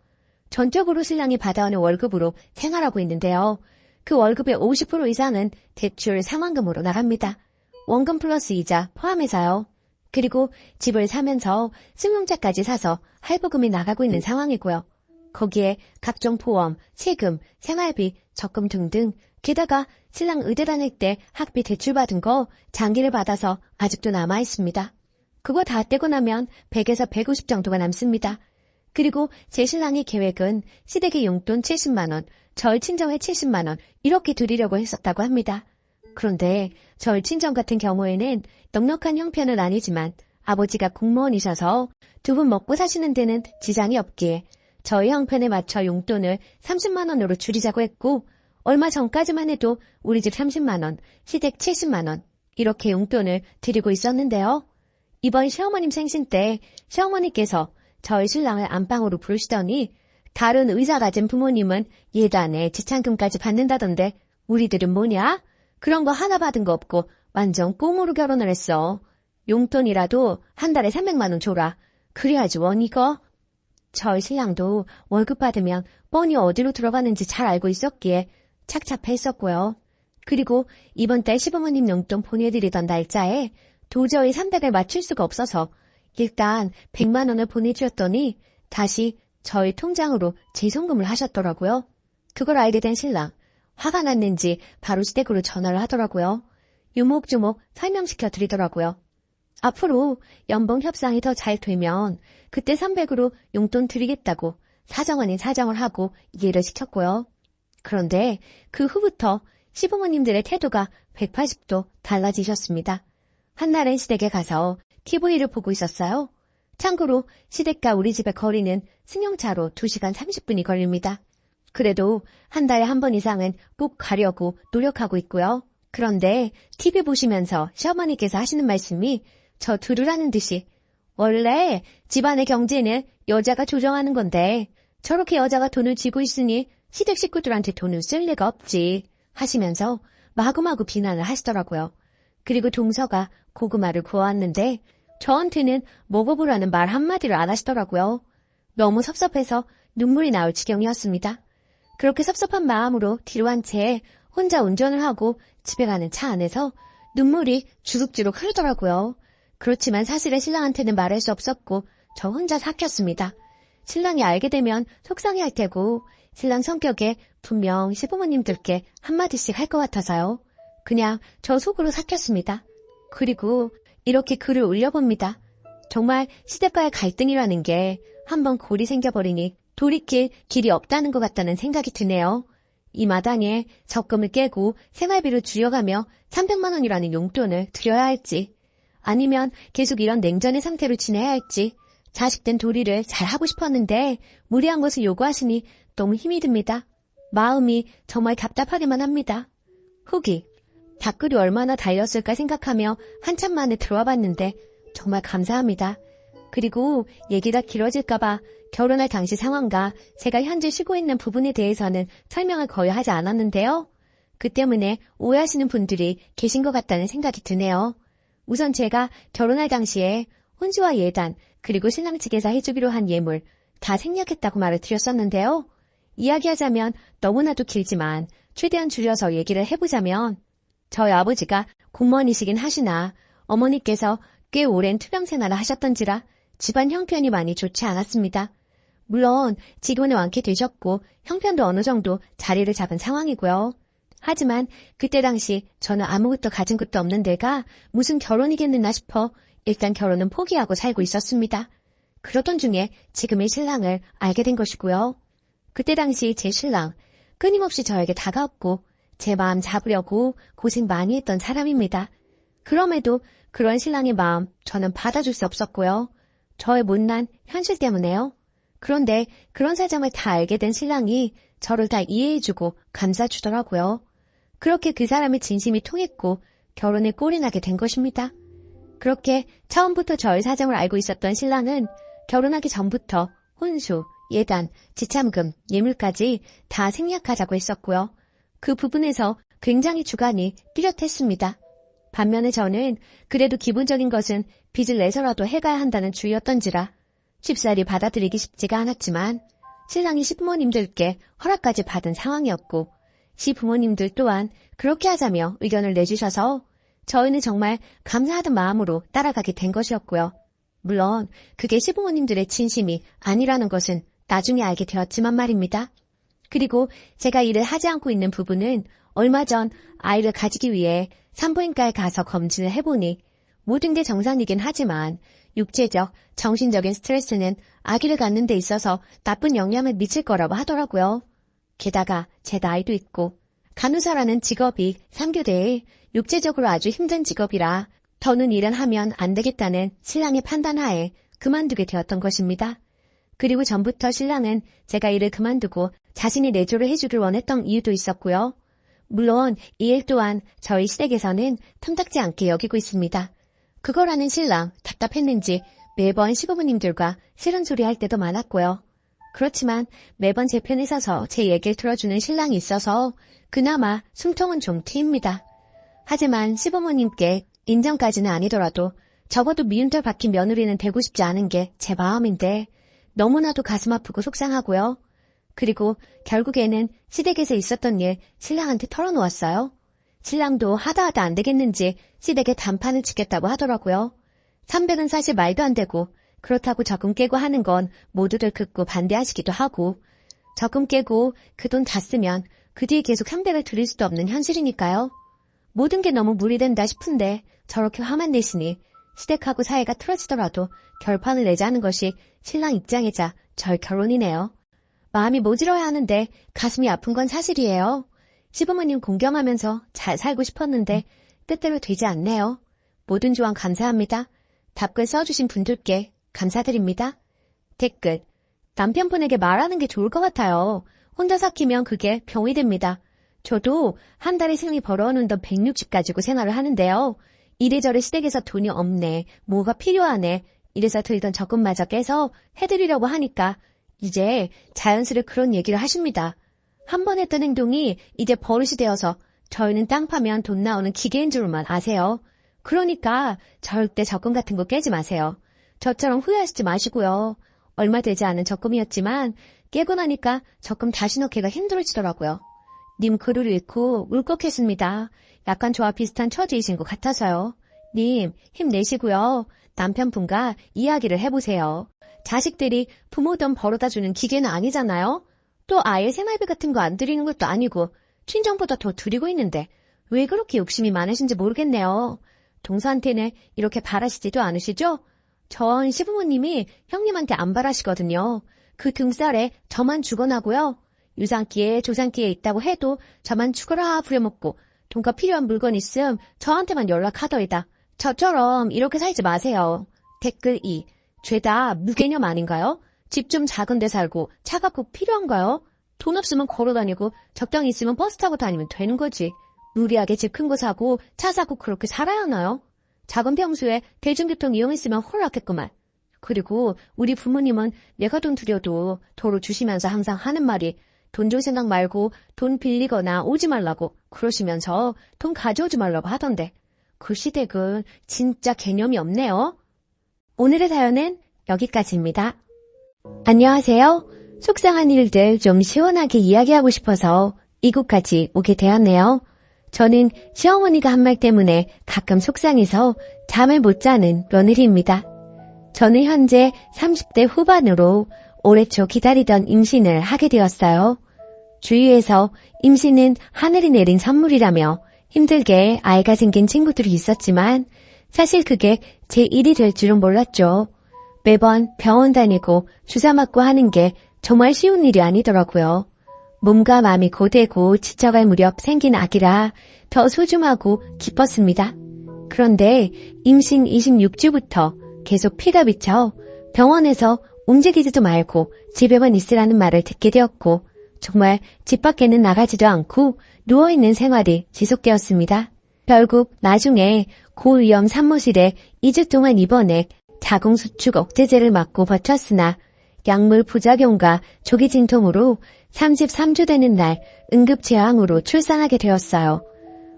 전적으로 신랑이 받아오는 월급으로 생활하고 있는데요. 그 월급의 50% 이상은 대출 상환금으로 나갑니다. 원금 플러스 이자 포함해서요. 그리고 집을 사면서 승용차까지 사서 할부금이 나가고 있는 상황이고요. 거기에 각종 보험, 세금, 생활비, 적금 등등 게다가 신랑 의대 다닐 때 학비 대출받은 거 장기를 받아서 아직도 남아있습니다. 그거 다 떼고 나면 100에서 150 정도가 남습니다. 그리고 제 신랑의 계획은 시댁의 용돈 70만 원, 절 친정에 70만 원 이렇게 드리려고 했었다고 합니다. 그런데 절 친정 같은 경우에는 넉넉한 형편은 아니지만 아버지가 공무원이셔서 두 분 먹고 사시는 데는 지장이 없기에 저희 형편에 맞춰 용돈을 30만 원으로 줄이자고 했고 얼마 전까지만 해도 우리 집 30만 원, 시댁 70만 원 이렇게 용돈을 드리고 있었는데요. 이번 시어머님 생신 때 시어머니께서 저희 신랑을 안방으로 부르시더니 다른 의사 가진 부모님은 예단에 지참금까지 받는다던데 우리들은 뭐냐? 그런 거 하나 받은 거 없고 완전 꽁으로 결혼을 했어. 용돈이라도 한 달에 300만 원 줘라. 그래야지 원 이거. 저희 신랑도 월급 받으면 뻔히 어디로 들어가는지 잘 알고 있었기에 착잡했었고요. 그리고 이번 달 시부모님 용돈 보내드리던 날짜에 도저히 300을 맞출 수가 없어서 일단 100만 원을 보내주었더니 다시 저희 통장으로 재송금을 하셨더라고요. 그걸 알게 된 신랑. 화가 났는지 바로 시댁으로 전화를 하더라고요. 유목조목 설명시켜 드리더라고요. 앞으로 연봉 협상이 더 잘 되면 그때 300으로 용돈 드리겠다고 사정 아닌 사정을 하고 이해를 시켰고요. 그런데 그 후부터 시부모님들의 태도가 180도 달라지셨습니다. 한날은 시댁에 가서 TV를 보고 있었어요. 참고로 시댁과 우리 집의 거리는 승용차로 2시간 30분이 걸립니다. 그래도 한 달에 한 번 이상은 꼭 가려고 노력하고 있고요. 그런데 TV 보시면서 시어머니께서 하시는 말씀이 저 들으라는 듯이 원래 집안의 경제는 여자가 조정하는 건데 저렇게 여자가 돈을 쥐고 있으니 시댁 식구들한테 돈을 쓸 리가 없지 하시면서 마구마구 비난을 하시더라고요. 그리고 동서가 고구마를 구워왔는데 저한테는 먹어보라는 말 한마디를 안 하시더라고요. 너무 섭섭해서 눈물이 나올 지경이었습니다. 그렇게 섭섭한 마음으로 뒤로 한 채 혼자 운전을 하고 집에 가는 차 안에서 눈물이 주룩주룩 흐르더라고요. 그렇지만 사실은 신랑한테는 말할 수 없었고 저 혼자 삭혔습니다. 신랑이 알게 되면 속상해할 테고 신랑 성격에 분명 시부모님들께 한마디씩 할 것 같아서요. 그냥 저 속으로 삭혔습니다. 그리고 이렇게 글을 올려봅니다. 정말 시댁과의 갈등이라는 게 한번 골이 생겨버리니 돌이킬 길이 없다는 것 같다는 생각이 드네요. 이 마당에 적금을 깨고 생활비를 줄여가며 300만 원이라는 용돈을 드려야 할지 아니면 계속 이런 냉전의 상태로 지내야 할지 자식된 도리를 잘하고 싶었는데 무리한 것을 요구하시니 너무 힘이 듭니다. 마음이 정말 답답하기만 합니다. 후기 댓글이 얼마나 달렸을까 생각하며 한참 만에 들어와 봤는데 정말 감사합니다. 그리고 얘기가 길어질까봐 결혼할 당시 상황과 제가 현재 쉬고 있는 부분에 대해서는 설명을 거의 하지 않았는데요. 그 때문에 오해하시는 분들이 계신 것 같다는 생각이 드네요. 우선 제가 결혼할 당시에 혼주와 예단 그리고 신랑 측에서 해주기로 한 예물 다 생략했다고 말을 드렸었는데요. 이야기하자면 너무나도 길지만 최대한 줄여서 얘기를 해보자면 저희 아버지가 공무원이시긴 하시나 어머니께서 꽤 오랜 투병 생활을 하셨던지라 집안 형편이 많이 좋지 않았습니다. 물론 지금은 완쾌되셨고 형편도 어느 정도 자리를 잡은 상황이고요. 하지만 그때 당시 저는 아무것도 가진 것도 없는 데가 무슨 결혼이겠느나 싶어 일단 결혼은 포기하고 살고 있었습니다. 그러던 중에 지금의 신랑을 알게 된 것이고요. 그때 당시 제 신랑 끊임없이 저에게 다가왔고 제 마음 잡으려고 고생 많이 했던 사람입니다. 그럼에도 그런 신랑의 마음 저는 받아줄 수 없었고요. 저의 못난 현실 때문에요. 그런데 그런 사정을 다 알게 된 신랑이 저를 다 이해해주고 감싸주더라고요. 그렇게 그 사람의 진심이 통했고 결혼에 꼴이 나게 된 것입니다. 그렇게 처음부터 저의 사정을 알고 있었던 신랑은 결혼하기 전부터 혼수, 예단, 지참금, 예물까지 다 생략하자고 했었고요. 그 부분에서 굉장히 주관이 뚜렷했습니다. 반면에 저는 그래도 기본적인 것은 빚을 내서라도 해가야 한다는 주의였던지라 쉽사리 받아들이기 쉽지가 않았지만 신랑이 시부모님들께 허락까지 받은 상황이었고 시부모님들 또한 그렇게 하자며 의견을 내주셔서 저희는 정말 감사하던 마음으로 따라가게 된 것이었고요. 물론 그게 시부모님들의 진심이 아니라는 것은 나중에 알게 되었지만 말입니다. 그리고 제가 일을 하지 않고 있는 부분은 얼마 전 아이를 가지기 위해 산부인과에 가서 검진을 해보니 모든 게 정상이긴 하지만 육체적, 정신적인 스트레스는 아기를 갖는 데 있어서 나쁜 영향을 미칠 거라고 하더라고요. 게다가 제 나이도 있고 간호사라는 직업이 3교대에 육체적으로 아주 힘든 직업이라 더는 일은 하면 안 되겠다는 신랑의 판단하에 그만두게 되었던 것입니다. 그리고 전부터 신랑은 제가 일을 그만두고 자신이 내조를 해주길 원했던 이유도 있었고요. 물론 이 일 또한 저희 시댁에서는 탐탁지 않게 여기고 있습니다. 그거라는 신랑 답답했는지 매번 시부모님들과 싫은 소리 할 때도 많았고요. 그렇지만 매번 제 편에 서서 제 얘기를 들어주는 신랑이 있어서 그나마 숨통은 좀 트입니다. 하지만 시부모님께 인정까지는 아니더라도 적어도 미운털 박힌 며느리는 되고 싶지 않은 게 제 마음인데 너무나도 가슴 아프고 속상하고요. 그리고 결국에는 시댁에서 있었던 일 신랑한테 털어놓았어요. 신랑도 하다 안 되겠는지 시댁에 단판을 치겠다고 하더라고요. 300은 사실 말도 안 되고 그렇다고 적금 깨고 하는 건 모두들 듣고 반대하시기도 하고 적금 깨고 그 돈 다 쓰면 그 뒤에 계속 300을 드릴 수도 없는 현실이니까요. 모든 게 너무 무리된다 싶은데 저렇게 화만 내시니 시댁하고 사이가 틀어지더라도 결판을 내자는 것이 신랑 입장이자 절 결론이네요. 마음이 모질어야 하는데 가슴이 아픈 건 사실이에요. 시부모님 공경하면서 잘 살고 싶었는데 뜻대로 되지 않네요. 모든 조언 감사합니다. 답글 써주신 분들께 감사드립니다. 댓글: 남편분에게 말하는 게 좋을 것 같아요. 혼자 삭히면 그게 병이 됩니다. 저도 한 달에 생리 벌어오는 돈 160 가지고 생활을 하는데요. 이래저래 시댁에서 돈이 없네, 뭐가 필요하네, 이래서 들던 적금마저 깨서 해드리려고 하니까 이제 자연스레 그런 얘기를 하십니다. 한 번 했던 행동이 이제 버릇이 되어서 저희는 땅 파면 돈 나오는 기계인 줄만 아세요. 그러니까 절대 적금 같은 거 깨지 마세요. 저처럼 후회하시지 마시고요. 얼마 되지 않은 적금이었지만 깨고 나니까 적금 다시 넣기가 힘들어지더라고요. 님 글을 읽고 울컥했습니다. 약간 저와 비슷한 처지이신 것 같아서요. 님 힘내시고요. 남편분과 이야기를 해보세요. 자식들이 부모 돈 벌어다주는 기계는 아니잖아요. 또 아예 생활비 같은 거 안 드리는 것도 아니고 친정보다 더 드리고 있는데 왜 그렇게 욕심이 많으신지 모르겠네요. 동서한테는 이렇게 바라시지도 않으시죠? 전 시부모님이 형님한테 안 바라시거든요. 그 등살에 저만 죽어나고요. 유산기에 조산기에 있다고 해도 저만 죽어라 부려먹고 돈과 필요한 물건 있음 저한테만 연락하더이다. 저처럼 이렇게 살지 마세요. 댓글 2. 죄다 무개념 아닌가요? 집 좀 작은 데 살고 차가 꼭 필요한가요? 돈 없으면 걸어다니고 적당히 있으면 버스 타고 다니면 되는 거지. 무리하게 집 큰 거 사고 차 사고 그렇게 살아야 하나요? 작은 평수에 대중교통 이용했으면 홀랐겠구만. 그리고 우리 부모님은 내가 돈 드려도 도로 주시면서 항상 하는 말이 돈 줄 생각 말고 돈 빌리거나 오지 말라고 그러시면서 돈 가져오지 말라고 하던데 그 시댁은 진짜 개념이 없네요. 오늘의 사연은 여기까지입니다. 안녕하세요. 속상한 일들 좀 시원하게 이야기하고 싶어서 이곳까지 오게 되었네요. 저는 시어머니가 한 말 때문에 가끔 속상해서 잠을 못 자는 며느리입니다. 저는 현재 30대 후반으로 올해 초 기다리던 임신을 하게 되었어요. 주위에서 임신은 하늘이 내린 선물이라며 힘들게 아이가 생긴 친구들이 있었지만 사실 그게 제 일이 될 줄은 몰랐죠. 매번 병원 다니고 주사 맞고 하는 게 정말 쉬운 일이 아니더라고요. 몸과 마음이 고되고 지쳐갈 무렵 생긴 아기라 더 소중하고 기뻤습니다. 그런데 임신 26주부터 계속 피가 비쳐 병원에서 움직이지도 말고 집에만 있으라는 말을 듣게 되었고 정말 집 밖에는 나가지도 않고 누워있는 생활이 지속되었습니다. 결국 나중에 고위험 산모실에 2주 동안 입원해 자궁수축 억제제를 맞고 버텼으나 약물 부작용과 조기 진통으로 33주 되는 날 응급제왕으로 출산하게 되었어요.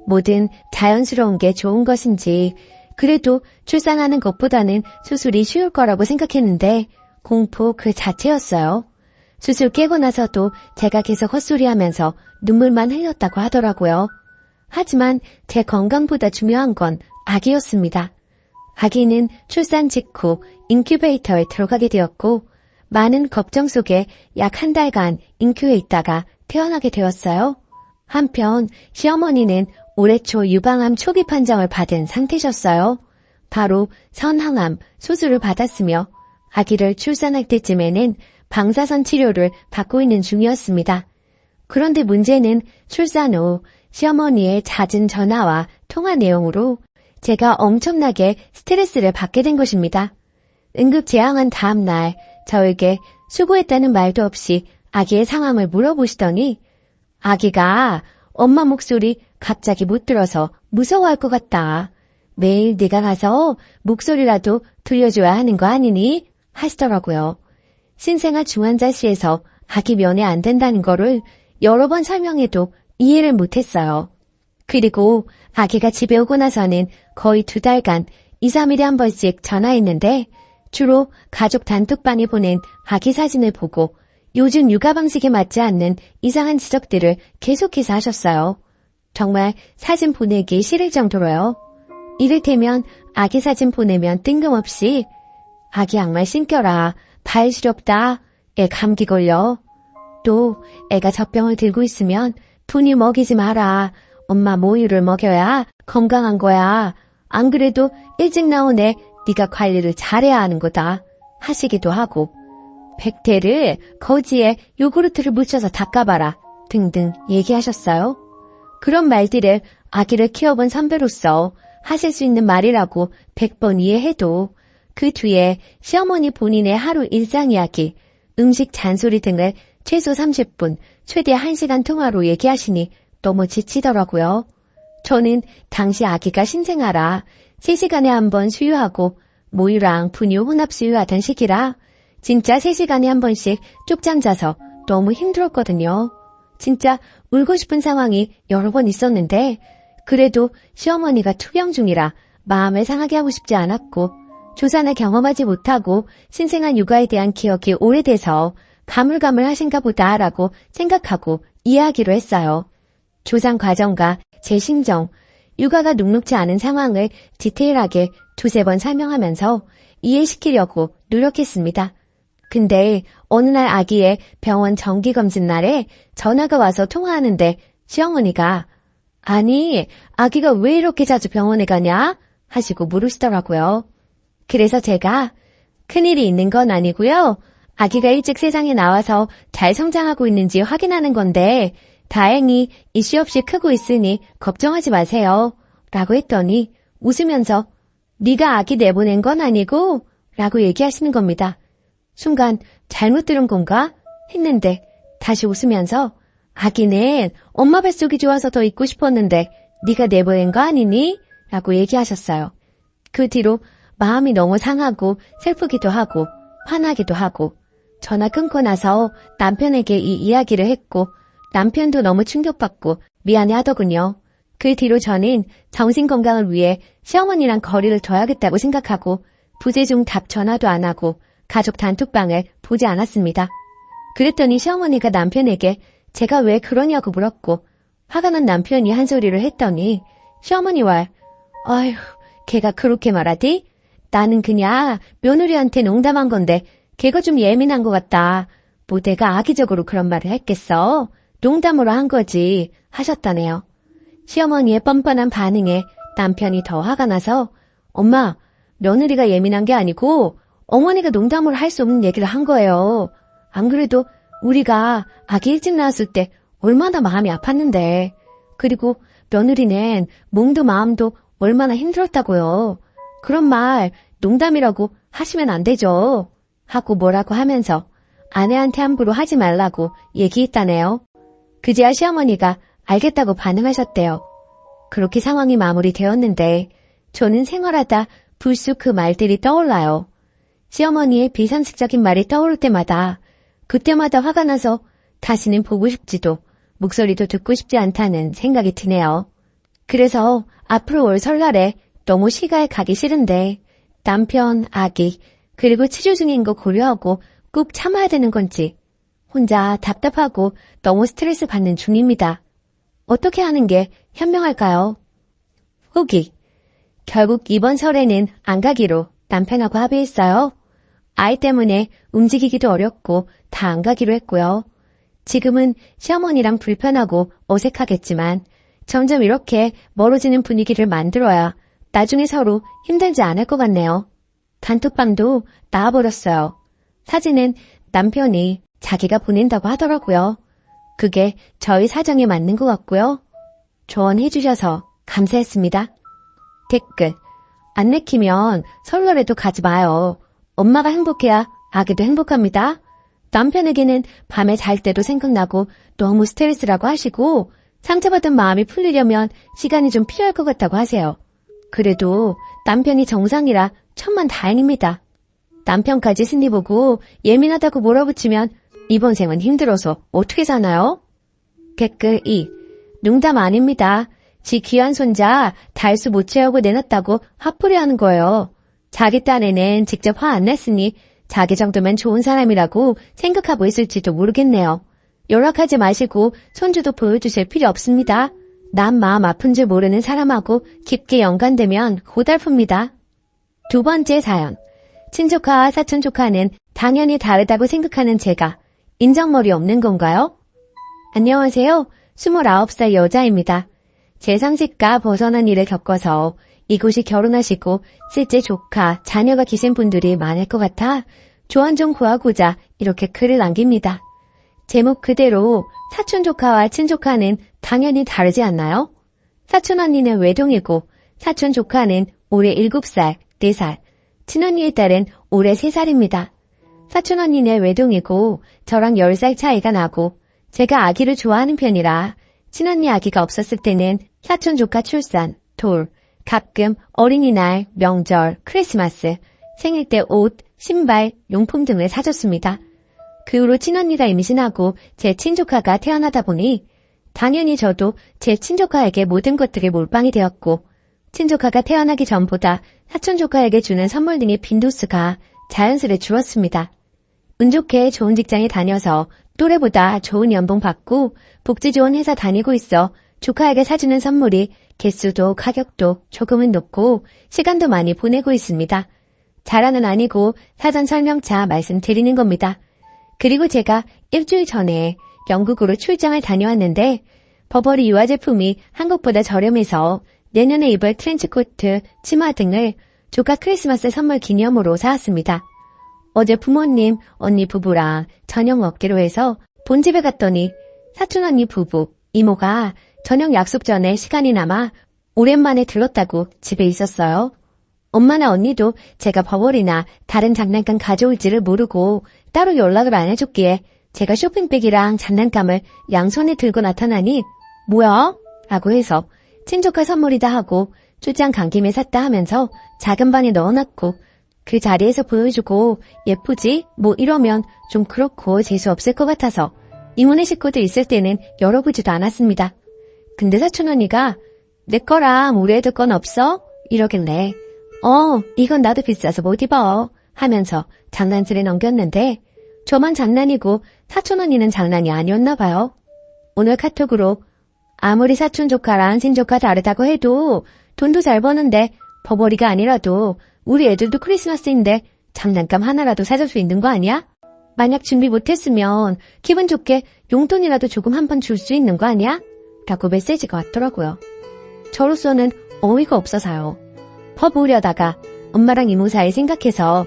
뭐든 자연스러운 게 좋은 것인지 그래도 출산하는 것보다는 수술이 쉬울 거라고 생각했는데 공포 그 자체였어요. 수술 깨고 나서도 제가 계속 헛소리하면서 눈물만 흘렸다고 하더라고요. 하지만 제 건강보다 중요한 건 아기였습니다. 아기는 출산 직후 인큐베이터에 들어가게 되었고 많은 걱정 속에 약 1달간 인큐에 있다가 태어나게 되었어요. 한편 시어머니는 올해 초 유방암 초기 판정을 받은 상태셨어요. 바로 선항암 수술을 받았으며 아기를 출산할 때쯤에는 방사선 치료를 받고 있는 중이었습니다. 그런데 문제는 출산 후 시어머니의 잦은 전화와 통화 내용으로 제가 엄청나게 스트레스를 받게 된 것입니다. 응급제왕한 다음 날 저에게 수고했다는 말도 없이 아기의 상황을 물어보시더니 아기가 엄마 목소리 갑자기 못 들어서 무서워할 것 같다. 매일 네가 가서 목소리라도 들려줘야 하는 거 아니니? 하시더라고요. 신생아 중환자실에서 아기 면회 안 된다는 거를 여러 번 설명해도 이해를 못했어요. 그리고 아기가 집에 오고 나서는 거의 2달간 2, 3일에 한 번씩 전화했는데 주로 가족 단톡방에 보낸 아기 사진을 보고 요즘 육아 방식에 맞지 않는 이상한 지적들을 계속해서 하셨어요. 정말 사진 보내기 싫을 정도로요. 이를테면 아기 사진 보내면 뜬금없이 아기 양말 신겨라, 발 시렵다, 애 감기 걸려. 또 애가 젖병을 들고 있으면 분유 먹이지 마라, 엄마 모유를 먹여야 건강한 거야. 안 그래도 일찍 나온 애 네가 관리를 잘해야 하는 거다 하시기도 하고 백태를 거지에 요구르트를 묻혀서 닦아봐라 등등 얘기하셨어요. 그런 말들을 아기를 키워본 선배로서 하실 수 있는 말이라고 100번 이해해도 그 뒤에 시어머니 본인의 하루 일상 이야기, 음식 잔소리 등을 최소 30분, 최대 1시간 통화로 얘기하시니 너무 지치더라고요. 저는 당시 아기가 신생아라 3시간에 한 번 수유하고 모유랑 분유 혼합 수유하던 시기라 진짜 3시간에 한 번씩 쪽잠 자서 너무 힘들었거든요. 진짜 울고 싶은 상황이 여러 번 있었는데 그래도 시어머니가 투병 중이라 마음을 상하게 하고 싶지 않았고 조산을 경험하지 못하고 신생아 육아에 대한 기억이 오래돼서 가물가물하신가 보다라고 생각하고 이해하기로 했어요. 조산 과정과 제 심정, 육아가 녹록지 않은 상황을 디테일하게 2-3번 설명하면서 이해시키려고 노력했습니다. 근데 어느 날 아기의 병원 정기검진 날에 전화가 와서 통화하는데 시어머니가 아니 아기가 왜 이렇게 자주 병원에 가냐? 하시고 물으시더라고요. 그래서 제가 큰일이 있는 건 아니고요. 아기가 일찍 세상에 나와서 잘 성장하고 있는지 확인하는 건데 다행히 이슈 없이 크고 있으니 걱정하지 마세요. 라고 했더니 웃으면서 네가 아기 내보낸 건 아니고? 라고 얘기하시는 겁니다. 순간 잘못 들은 건가? 했는데 다시 웃으면서 아기는 엄마 뱃속이 좋아서 더 있고 싶었는데 네가 내보낸 거 아니니? 라고 얘기하셨어요. 그 뒤로 마음이 너무 상하고 슬프기도 하고 화나기도 하고 전화 끊고 나서 남편에게 이 이야기를 했고 남편도 너무 충격받고 미안해 하더군요. 그 뒤로 저는 정신건강을 위해 시어머니랑 거리를 둬야겠다고 생각하고 부재중 답 전화도 안 하고 가족 단톡방을 보지 않았습니다. 그랬더니 시어머니가 남편에게 제가 왜 그러냐고 물었고 화가 난 남편이 한 소리를 했더니 시어머니와 아휴 걔가 그렇게 말하디? 나는 그냥 며느리한테 농담한 건데 걔가 좀 예민한 것 같다. 뭐 내가 악의적으로 그런 말을 했겠어? 농담으로 한 거지 하셨다네요. 시어머니의 뻔뻔한 반응에 남편이 더 화가 나서 엄마 며느리가 예민한 게 아니고 어머니가 농담으로 할 수 없는 얘기를 한 거예요. 안 그래도 우리가 아기 일찍 낳았을 때 얼마나 마음이 아팠는데 그리고 며느리는 몸도 마음도 얼마나 힘들었다고요. 그런 말 농담이라고 하시면 안 되죠. 하고 뭐라고 하면서 아내한테 함부로 하지 말라고 얘기했다네요. 그제야 시어머니가 알겠다고 반응하셨대요. 그렇게 상황이 마무리되었는데 저는 생활하다 불쑥 그 말들이 떠올라요. 시어머니의 비상식적인 말이 떠오를 때마다 그때마다 화가 나서 다시는 보고 싶지도 목소리도 듣고 싶지 않다는 생각이 드네요. 그래서 앞으로 올 설날에 너무 시가에 가기 싫은데 남편, 아기, 그리고 치료 중인 거 고려하고 꼭 참아야 되는 건지 혼자 답답하고 너무 스트레스 받는 중입니다. 어떻게 하는 게 현명할까요? 후기. 결국 이번 설에는 안 가기로 남편하고 합의했어요. 아이 때문에 움직이기도 어렵고 다 안 가기로 했고요. 지금은 시어머니랑 불편하고 어색하겠지만 점점 이렇게 멀어지는 분위기를 만들어야 나중에 서로 힘들지 않을 것 같네요. 단톡방도 나와버렸어요. 사진은 남편이 자기가 보낸다고 하더라고요. 그게 저희 사정에 맞는 것 같고요. 조언해주셔서 감사했습니다. 댓글. 안 내키면 설날에도 가지 마요. 엄마가 행복해야 아기도 행복합니다. 남편에게는 밤에 잘 때도 생각나고 너무 스트레스라고 하시고 상처받은 마음이 풀리려면 시간이 좀 필요할 것 같다고 하세요. 그래도 남편이 정상이라 천만 다행입니다. 남편까지 승리 보고 예민하다고 몰아붙이면 이번 생은 힘들어서 어떻게 사나요? 댓글 2. 농담 아닙니다. 지 귀한 손자 달수 못 채우고 내놨다고 화풀이하는 거예요. 자기 딴에는 직접 화 안 냈으니 자기 정도면 좋은 사람이라고 생각하고 있을지도 모르겠네요. 연락하지 마시고 손주도 보여주실 필요 없습니다. 남 마음 아픈 줄 모르는 사람하고 깊게 연관되면 고달픕니다. 두 번째 사연. 친조카와 사촌조카는 당연히 다르다고 생각하는 제가 인정머리 없는 건가요? 안녕하세요. 29살 여자입니다. 제 상식과 벗어난 일을 겪어서 이곳이 결혼하시고 실제 조카, 자녀가 계신 분들이 많을 것 같아 조언 좀 구하고자 이렇게 글을 남깁니다. 제목 그대로 사촌 조카와 친조카는 당연히 다르지 않나요? 사촌 언니는 외동이고 사촌 조카는 올해 7살, 4살, 친언니의 딸은 올해 3살입니다. 사촌 언니는 외동이고 저랑 10살 차이가 나고 제가 아기를 좋아하는 편이라 친언니 아기가 없었을 때는 사촌 조카 출산, 돌, 가끔 어린이날, 명절, 크리스마스, 생일 때 옷, 신발, 용품 등을 사줬습니다. 그 후로 친언니가 임신하고 제 친조카가 태어나다 보니 당연히 저도 제 친조카에게 모든 것들이 몰빵이 되었고 친조카가 태어나기 전보다 사촌조카에게 주는 선물 등의 빈도수가 자연스레 줄었습니다. 운 좋게 좋은 직장에 다녀서 또래보다 좋은 연봉 받고 복지 좋은 회사 다니고 있어 조카에게 사주는 선물이 개수도 가격도 조금은 높고 시간도 많이 보내고 있습니다. 자랑은 아니고 사전 설명차 말씀드리는 겁니다. 그리고 제가 일주일 전에 영국으로 출장을 다녀왔는데 버버리 유아 제품이 한국보다 저렴해서 내년에 입을 트렌치코트, 치마 등을 조카 크리스마스 선물 기념으로 사왔습니다. 어제 부모님, 언니 부부랑 저녁 먹기로 해서 본집에 갔더니 사촌 언니 부부, 이모가 저녁 약속 전에 시간이 남아 오랜만에 들렀다고 집에 있었어요. 엄마나 언니도 제가 버버리나 다른 장난감 가져올지를 모르고 따로 연락을 안 해줬기에 제가 쇼핑백이랑 장난감을 양손에 들고 나타나니 뭐야? 라고 해서 친조카 선물이다 하고 출장 간 김에 샀다 하면서 작은 방에 넣어놨고 그 자리에서 보여주고 예쁘지? 뭐 이러면 좀 그렇고 재수없을 것 같아서 이모네 식구들 있을 때는 열어보지도 않았습니다. 근데 사촌 언니가 내 거랑 우리 애들 건 없어? 이러길래 이건 나도 비싸서 못 입어 하면서 장난질에 넘겼는데 저만 장난이고 사촌 언니는 장난이 아니었나 봐요. 오늘 카톡으로 아무리 사촌 조카랑 친조카 다르다고 해도 돈도 잘 버는데 버버리가 아니라도 우리 애들도 크리스마스인데 장난감 하나라도 사줄 수 있는 거 아니야? 만약 준비 못했으면 기분 좋게 용돈이라도 조금 한 번 줄 수 있는 거 아니야? 라고 메시지가 왔더라고요. 저로서는 어이가 없어서요. 퍼부으려다가 엄마랑 이모 사이 생각해서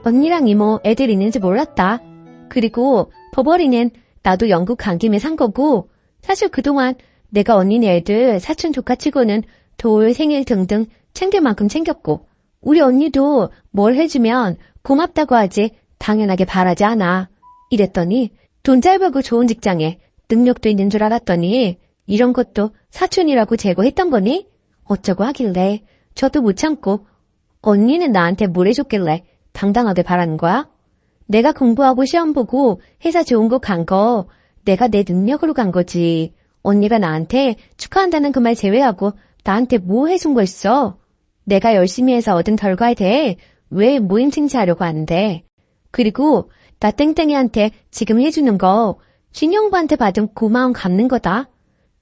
언니랑 이모 애들 있는지 몰랐다. 그리고 버버리는 나도 영국 간 김에 산 거고 사실 그동안 내가 언니네 애들 사촌 조카 치고는 돌, 생일 등등 챙길 만큼 챙겼고 우리 언니도 뭘 해주면 고맙다고 하지 당연하게 바라지 않아. 이랬더니 돈 잘 벌고 좋은 직장에 능력도 있는 줄 알았더니 이런 것도 사촌이라고 제거했던 거니? 어쩌고 하길래 저도 못 참고 언니는 나한테 뭘 해줬길래 당당하게 바라는 거야? 내가 공부하고 시험 보고 회사 좋은 곳 간 거 내가 내 능력으로 간 거지. 언니가 나한테 축하한다는 그 말 제외하고 나한테 뭐 해준 거 있어? 내가 열심히 해서 얻은 결과에 대해 왜 모임 칭찬하려고 하는데. 그리고 나 땡땡이한테 지금 해주는 거 진영부한테 받은 고마움 갚는 거다.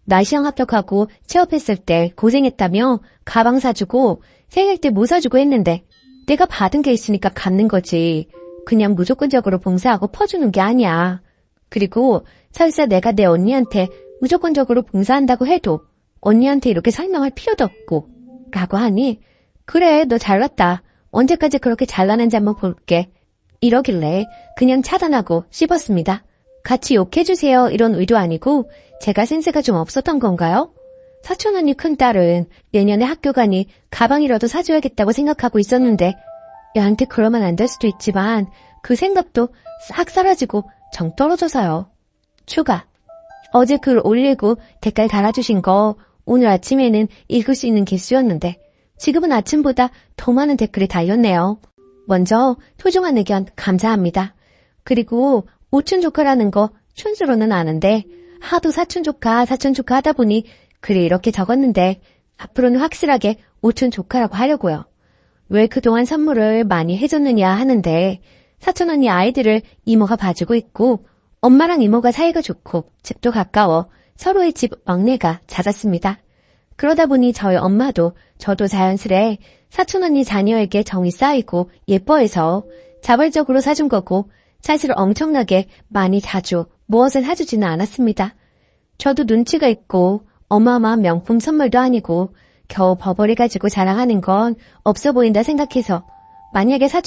나 시험 합격하고 취업했을 때 고생했다며 가방 사주고 생일 때 뭐 사주고 했는데 내가 받은 게 있으니까 갚는 거지. 그냥 무조건적으로 봉사하고 퍼주는 게 아니야. 그리고 설사 내가 내 언니한테 무조건적으로 봉사한다고 해도 언니한테 이렇게 설명할 필요도 없고 라고 하니 그래 너 잘났다. 언제까지 그렇게 잘나는지 한번 볼게. 이러길래 그냥 차단하고 씹었습니다. 같이 욕해주세요 이런 의도 아니고 제가 센스가 좀 없었던 건가요? 사촌 언니 큰딸은 내년에 학교 가니 가방이라도 사줘야겠다고 생각하고 있었는데 얘한테 그러면 안 될 수도 있지만 그 생각도 싹 사라지고 정 떨어져서요. 추가. 어제 글 올리고 댓글 달아주신 거 오늘 아침에는 읽을 수 있는 개수였는데 지금은 아침보다 더 많은 댓글이 달렸네요. 먼저 소중한 의견 감사합니다. 그리고 오춘 조카라는 거 촌스로는 아는데 하도 사촌 조카 하다 보니 글이 이렇게 적었는데 앞으로는 확실하게 오춘 조카라고 하려고요. 왜 그동안 선물을 많이 해줬느냐 하는데 사촌 언니 아이들을 이모가 봐주고 있고 엄마랑 이모가 사이가 좋고 집도 가까워 서로의 집 막내가 잦았습니다. 그러다 보니 저희 엄마도 저도 자연스레 사촌 언니 자녀에게 정이 쌓이고 예뻐해서 자발적으로 사준 거고 사실 엄청나게 많이 자주 무엇을 사주지는 않았습니다. 저도 눈치가 있고 어마어마한 명품 선물도 아니고 겨우 버버리 가지고 자랑하는 건 없어 보인다 생각해서 만약에 사촌